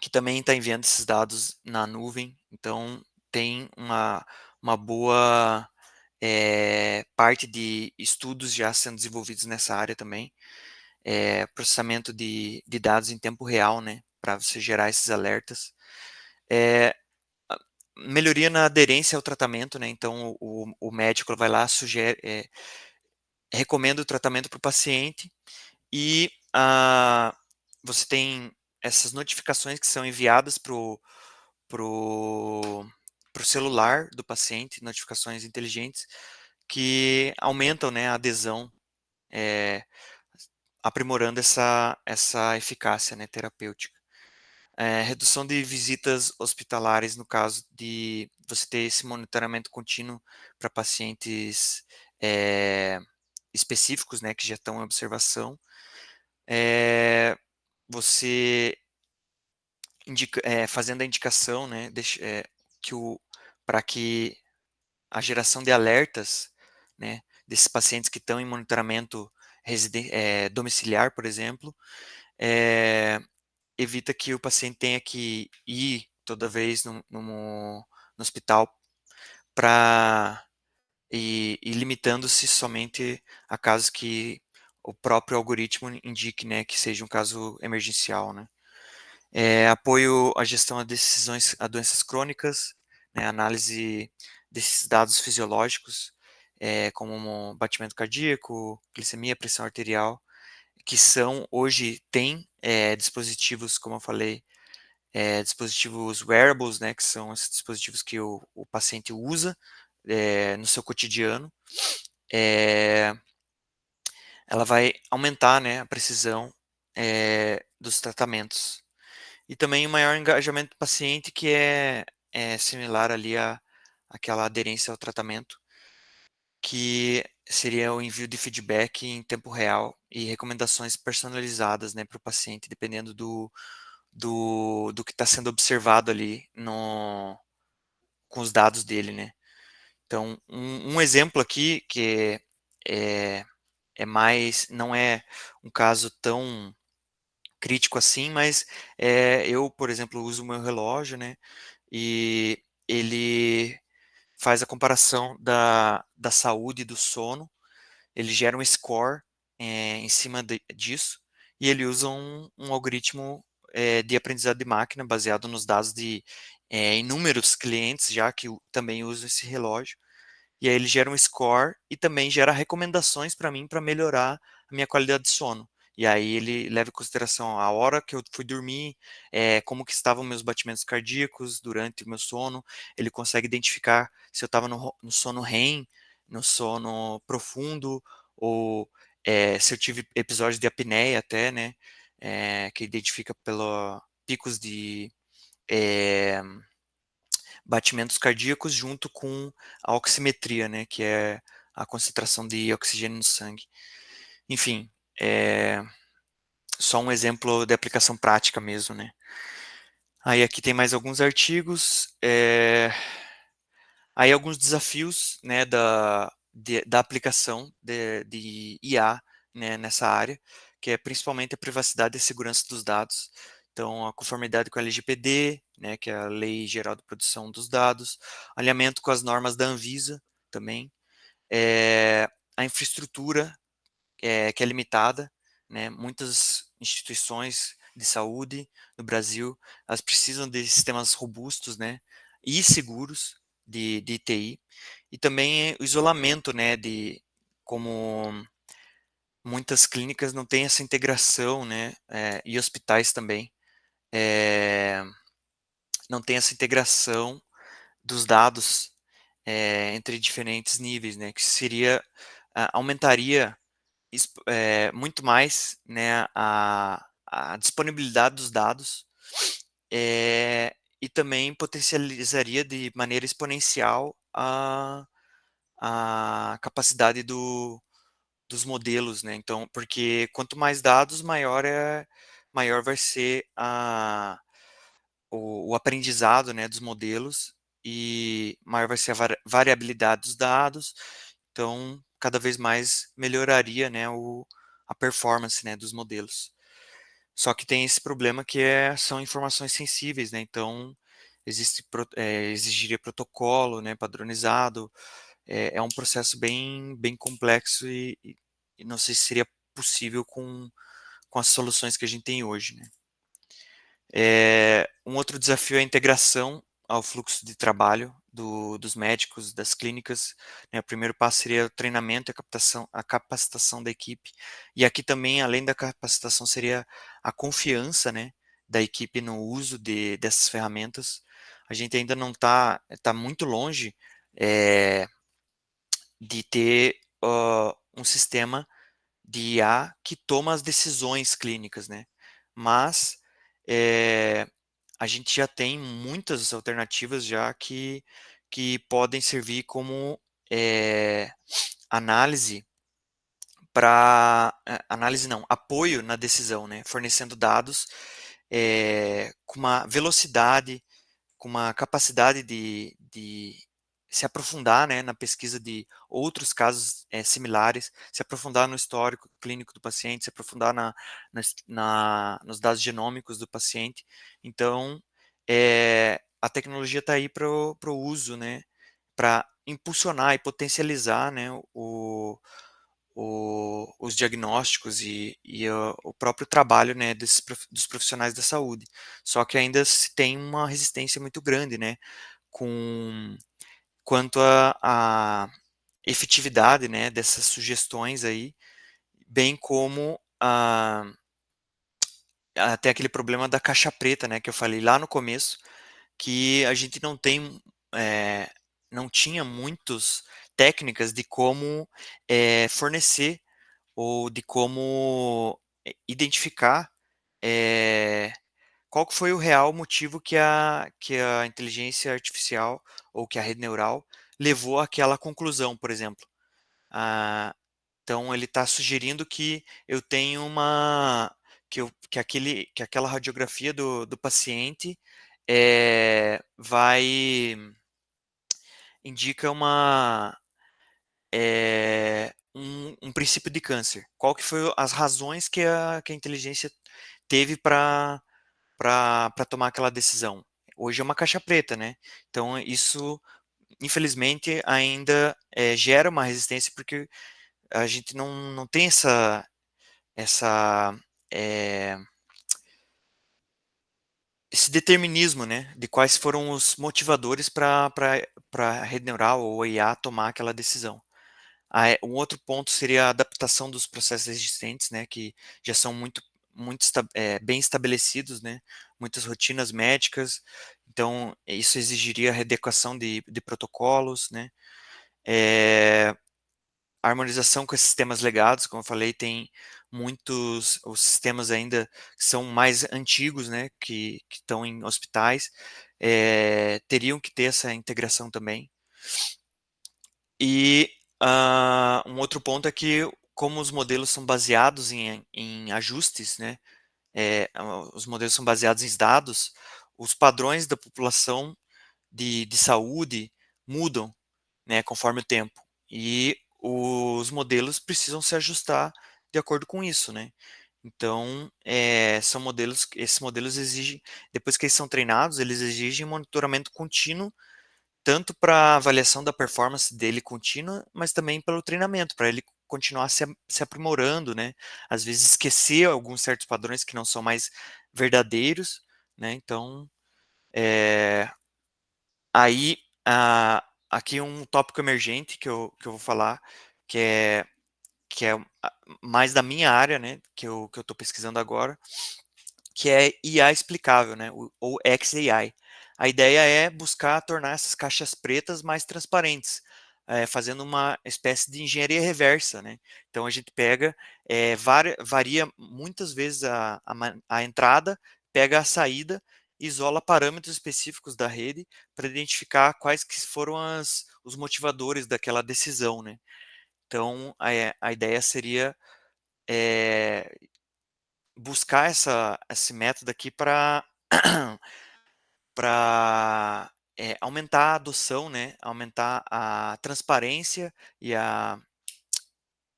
que também está enviando esses dados na nuvem, então tem uma boa parte de estudos já sendo desenvolvidos nessa área também, processamento de dados em tempo real, né, para você gerar esses alertas. Melhoria na aderência ao tratamento, né, então o médico vai lá, recomenda o tratamento para o paciente e você tem essas notificações que são enviadas pro celular do paciente, notificações inteligentes, que aumentam, né, a adesão, aprimorando essa eficácia, né, terapêutica. Redução de visitas hospitalares, no caso de você ter esse monitoramento contínuo para pacientes específicos, né, que já estão em observação. Você fazendo a indicação, né, para que a geração de alertas, né, desses pacientes que estão em monitoramento domiciliar, por exemplo, evita que o paciente tenha que ir toda vez no hospital para e limitando-se somente a casos que o próprio algoritmo indique, né, que seja um caso emergencial, né. Apoio à gestão de decisões a doenças crônicas, né, análise desses dados fisiológicos, como batimento cardíaco, glicemia, pressão arterial, que são, hoje, tem dispositivos, como eu falei, dispositivos wearables, né, que são esses dispositivos que o paciente usa no seu cotidiano. Ela vai aumentar, né, a precisão dos tratamentos. E também o maior engajamento do paciente, que é similar ali àquela aderência ao tratamento, que seria o envio de feedback em tempo real e recomendações personalizadas, né, para o paciente, dependendo do que está sendo observado ali com os dados dele, né. Então, um exemplo aqui que é, não é um caso tão crítico assim, mas eu, por exemplo, uso o meu relógio, né, e ele faz a comparação da saúde e do sono, ele gera um score em cima disso, e ele usa um algoritmo de aprendizado de máquina baseado nos dados de inúmeros clientes, já que também usam esse relógio, e aí ele gera um score e também gera recomendações para mim para melhorar a minha qualidade de sono. E aí ele leva em consideração a hora que eu fui dormir, como que estavam meus batimentos cardíacos durante o meu sono. Ele consegue identificar se eu estava no sono REM, no sono profundo, ou se eu tive episódios de apneia até, né? Que identifica pelo picos de eh, batimentos cardíacos junto com a oximetria, né, que é a concentração de oxigênio no sangue. Enfim, só um exemplo de aplicação prática mesmo, né. Aí aqui tem mais alguns artigos, aí alguns desafios, né, da aplicação de IA, né, nessa área, que é principalmente a privacidade e a segurança dos dados. Então, a conformidade com a LGPD, né, que é a Lei Geral de Proteção dos Dados, alinhamento com as normas da Anvisa também, a infraestrutura que é limitada, né, muitas instituições de saúde no Brasil, elas precisam de sistemas robustos, né, e seguros de TI, e também o isolamento, né, como muitas clínicas não têm essa integração, né, e hospitais também, eh, não tem essa integração dos dados entre diferentes níveis, né, que seria aumentaria muito mais, né, a disponibilidade dos dados, e também potencializaria de maneira exponencial a capacidade dos modelos, né. Então, porque quanto mais dados, maior vai ser o aprendizado, né, dos modelos, e maior vai ser a variabilidade dos dados, então cada vez mais melhoraria, né, a performance, né, dos modelos. Só que tem esse problema que são informações sensíveis, né, então exigiria protocolo, né, padronizado, é um processo bem complexo e não sei se seria possível com as soluções que a gente tem hoje, né. Um outro desafio é a integração ao fluxo de trabalho dos médicos, das clínicas, né. O primeiro passo seria o treinamento e a capacitação da equipe. E aqui também, além da capacitação, seria a confiança, né, da equipe no uso dessas ferramentas. A gente ainda não está muito longe de ter um sistema de IA que toma as decisões clínicas, né. Mas, a gente já tem muitas alternativas já que podem servir como, análise análise não, apoio na decisão, né, fornecendo dados, com uma velocidade, com uma capacidade de se aprofundar, né, na pesquisa de outros casos similares, se aprofundar no histórico clínico do paciente, se aprofundar nos dados genômicos do paciente. Então, a tecnologia está aí para o uso, né, para impulsionar e potencializar, né, os diagnósticos e o próprio trabalho, né, dos profissionais da saúde. Só que ainda se tem uma resistência muito grande, né, com quanto à efetividade, né, dessas sugestões aí, bem como até aquele problema da caixa preta, né, que eu falei lá no começo, que a gente não tem, não tinha muitas técnicas de como fornecer ou de como identificar qual que foi o real motivo que a inteligência artificial ou que a rede neural levou àquela conclusão, por exemplo. Ah, então ele está sugerindo que eu tenho que aquela radiografia do paciente vai indica um princípio de câncer. Qual que foi as razões que a inteligência teve para tomar aquela decisão? Hoje é uma caixa preta, né? Então isso, infelizmente, ainda gera uma resistência porque a gente não tem essa eh, esse determinismo, né, de quais foram os motivadores para a rede neural ou a IA tomar aquela decisão. Um outro ponto seria a adaptação dos processos existentes, né, que já são bem estabelecidos, né, muitas rotinas médicas, então isso exigiria a readequação de protocolos, né, eh, a harmonização com esses sistemas legados, como eu falei, tem muitos os sistemas ainda que são mais antigos, né, que estão em hospitais, teriam que ter essa integração também. E um outro ponto é que, como os modelos são baseados em ajustes, né, os modelos são baseados em dados, os padrões da população de saúde mudam, né, conforme o tempo. E os modelos precisam se ajustar de acordo com isso, né? Então, esses modelos exigem, depois que eles são treinados, eles exigem monitoramento contínuo, tanto para avaliação da performance dele contínua, mas também pelo treinamento, para ele continuar se aprimorando, né? Às vezes esquecer alguns certos padrões que não são mais verdadeiros, né? Então, é, aí, aqui um tópico emergente que eu vou falar, que é, que é mais da minha área, né, que eu estou pesquisando agora, que é IA explicável, né, ou XAI. A ideia é buscar tornar essas caixas pretas mais transparentes, fazendo uma espécie de engenharia reversa, né. Então a gente pega, varia muitas vezes a entrada, pega a saída, isola parâmetros específicos da rede para identificar quais que foram os motivadores daquela decisão, né. Então a ideia seria eh, buscar esse método aqui para para aumentar a adoção, né, aumentar a transparência e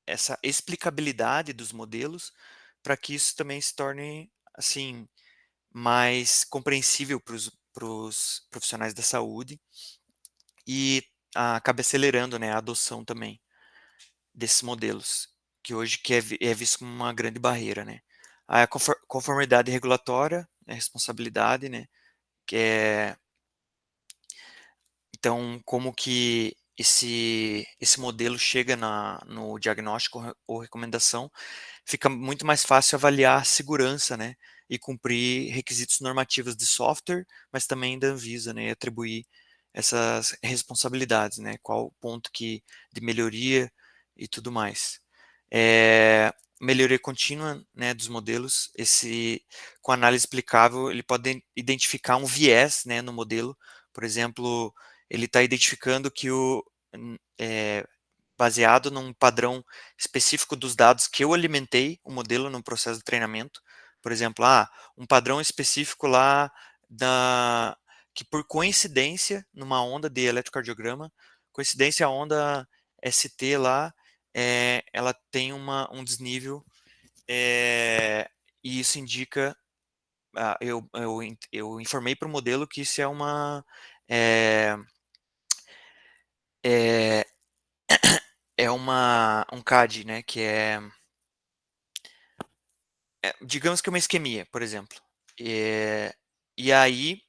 essa explicabilidade dos modelos, para que isso também se torne, assim, mais compreensível para os profissionais da saúde e acabe acelerando, né, a adoção também desses modelos, que hoje é visto como uma grande barreira, né. A conformidade regulatória, a responsabilidade, né, que é então como que esse modelo chega no diagnóstico ou recomendação, fica muito mais fácil avaliar a segurança, né, e cumprir requisitos normativos de software, mas também da Anvisa, né, e atribuir essas responsabilidades, né, qual o ponto de melhoria e tudo mais. Melhoria contínua, né, dos modelos, com análise explicável, ele pode identificar um viés, né, no modelo, por exemplo, ele está identificando que baseado num padrão específico dos dados que eu alimentei o modelo no processo de treinamento. Por exemplo, um padrão específico lá que por coincidência, numa onda de eletrocardiograma, coincidência a onda ST lá, ela tem um desnível, e isso indica, eu informei para o modelo que isso é é, é um CAD, né, que digamos que é uma isquemia, por exemplo. E aí,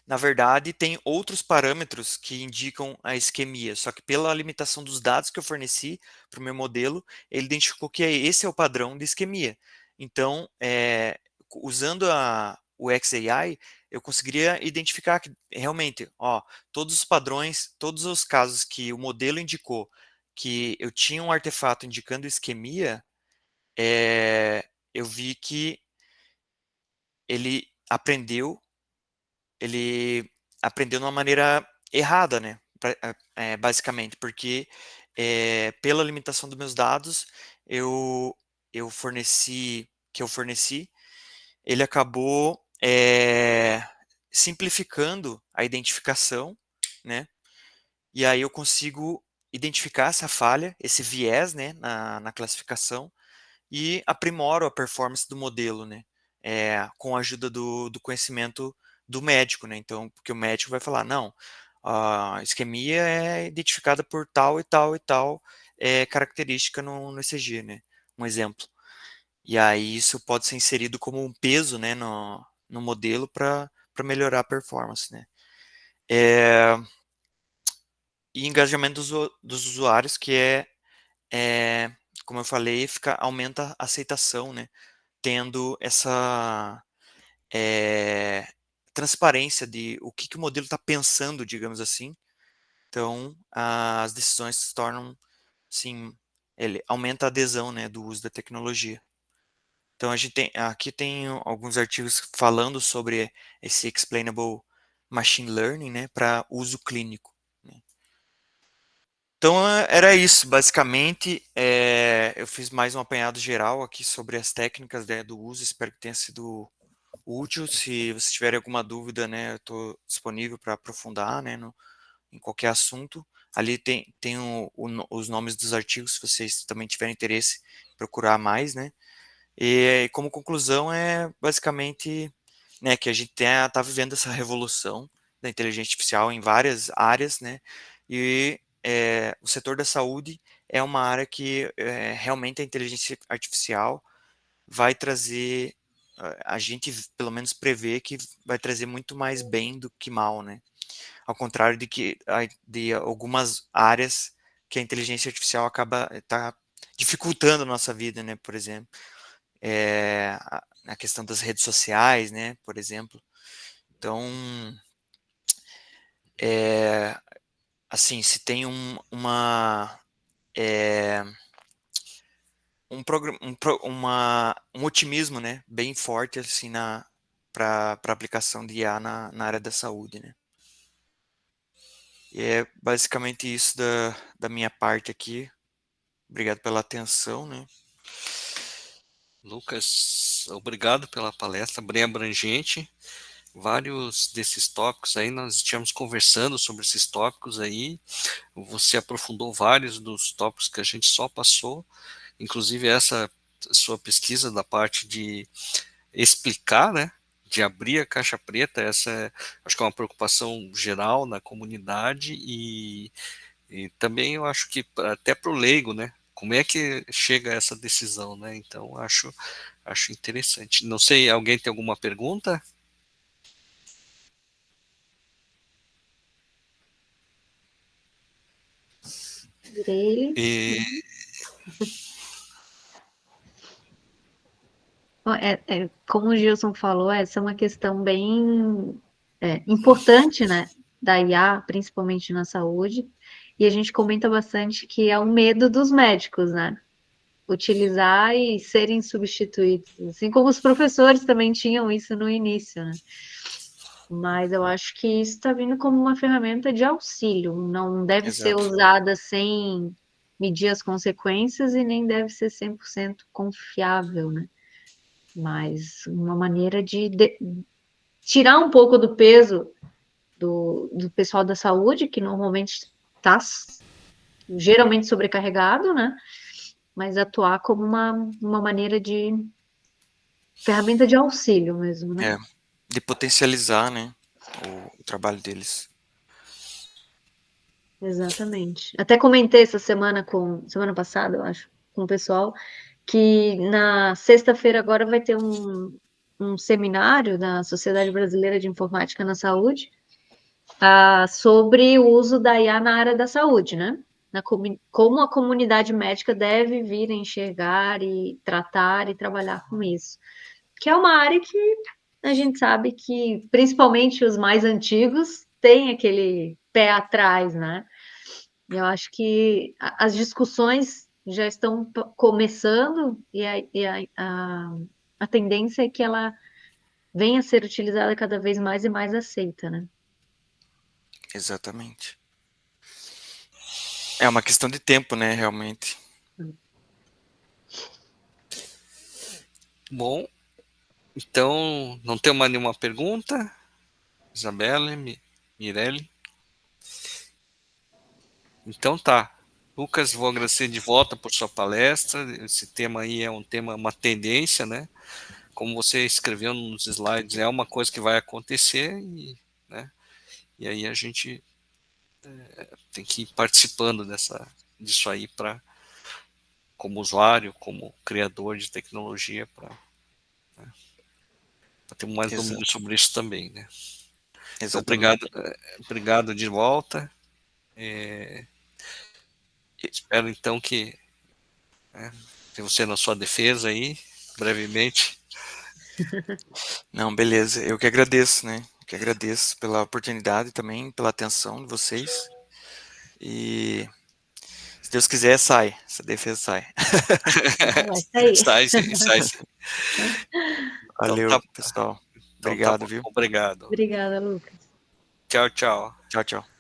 na verdade, tem outros parâmetros que indicam a isquemia, só que pela limitação dos dados que eu forneci para o meu modelo, ele identificou que esse é o padrão de isquemia. Então, usando o XAI, eu conseguiria identificar que realmente, ó, todos os padrões, todos os casos que o modelo indicou que eu tinha um artefato indicando isquemia, eu vi que ele aprendeu ele aprendeu de uma maneira errada, né, basicamente, porque, pela limitação dos meus dados, eu eu forneci, ele acabou, simplificando a identificação, né, e aí eu consigo identificar essa falha, esse viés, né, na classificação, e aprimoro a performance do modelo, né, com a ajuda do conhecimento do médico, né, então, porque o médico vai falar: "Não, a isquemia é identificada por tal e tal e tal, característica no ECG", né, um exemplo. E aí isso pode ser inserido como um peso, né, no modelo para melhorar a performance, né. E engajamento dos usuários que como eu falei, aumenta a aceitação, né, tendo essa eh, transparência de o que o modelo está pensando, digamos assim. Então, as decisões se tornam, assim, ele aumenta a adesão, né, do uso da tecnologia. Então, aqui tem alguns artigos falando sobre esse explainable machine learning, né, para uso clínico, né. Então, era isso, basicamente. Eu fiz mais um apanhado geral aqui sobre as técnicas, né, do uso. Espero que tenha sido útil. Se vocês tiverem alguma dúvida, né, eu estou disponível para aprofundar, né, em qualquer assunto. Ali tem os nomes dos artigos, se vocês também tiverem interesse em procurar mais, né. E como conclusão é basicamente, né, que a gente tá vivendo essa revolução da inteligência artificial em várias áreas, né, e o setor da saúde é uma área que realmente a inteligência artificial vai trazer, a gente pelo menos prevê que vai trazer muito mais bem do que mal, né? Ao contrário de algumas áreas que a inteligência artificial acaba dificultando a nossa vida, né? Por exemplo, a questão das redes sociais, né? Por exemplo. Então, assim, se tem é, um otimismo, né, bem forte assim para aplicação de IA na área da saúde, né. E é basicamente isso da minha parte aqui. Obrigado pela atenção, né. Lucas, obrigado pela palestra, bem abrangente. Vários desses tópicos aí, nós estamos conversando sobre esses tópicos aí. Você aprofundou vários dos tópicos que a gente só passou, inclusive essa sua pesquisa da parte de explicar, né? De abrir a caixa preta, acho que é uma preocupação geral na comunidade e também eu acho que até para o leigo, né? Como é que chega a essa decisão, né? Então acho interessante. Não sei, alguém tem alguma pergunta? Ele. E Ó, como o Gilson falou, essa é uma questão bem importante, né, da IA, principalmente na saúde, e a gente comenta bastante que é um medo dos médicos, né, utilizar e serem substituídos, assim como os professores também tinham isso no início, né, mas eu acho que isso está vindo como uma ferramenta de auxílio, não deve ser Exato. usada sem medir as consequências e nem deve ser 100% confiável, né? Mas uma maneira de tirar um pouco do peso do pessoal da saúde, que normalmente está geralmente sobrecarregado, né? Mas atuar como uma maneira de ferramenta de auxílio mesmo, né? É, de potencializar, né, o trabalho deles. Exatamente. Até comentei essa semana passada, eu acho, com o pessoal, que na sexta-feira agora vai ter um seminário da Sociedade Brasileira de Informática na Saúde, sobre o uso da IA na área da saúde, né? Como a comunidade médica deve vir a enxergar e tratar e trabalhar com isso. Que é uma área que a gente sabe que, principalmente os mais antigos, têm aquele pé atrás, né? Eu acho que as discussões já estão começando e a tendência é que ela venha a ser utilizada cada vez mais e mais aceita, né? Exatamente. É uma questão de tempo, né, realmente. Bom, então não tem mais nenhuma pergunta? Isabela, Mirelle? Então tá. Lucas, vou agradecer de volta por sua palestra. Esse tema aí é um tema, uma tendência, né? Como você escreveu nos slides, é uma coisa que vai acontecer né? E aí a gente tem que ir participando disso aí como usuário, como criador de tecnologia, para ter mais domínio Exato. sobre isso também, né? Então, Exatamente. obrigado de volta. Espero então que tenha você na sua defesa aí, brevemente. Não, beleza. Eu que agradeço, né? Eu que agradeço pela oportunidade também, pela atenção de vocês. E se Deus quiser, sai. Essa defesa sai. Vai sair. Sai. Então Valeu, tá, pessoal. então tá Obrigado, bom. viu? Obrigado. Obrigada, Lucas. Tchau, tchau. Tchau, tchau.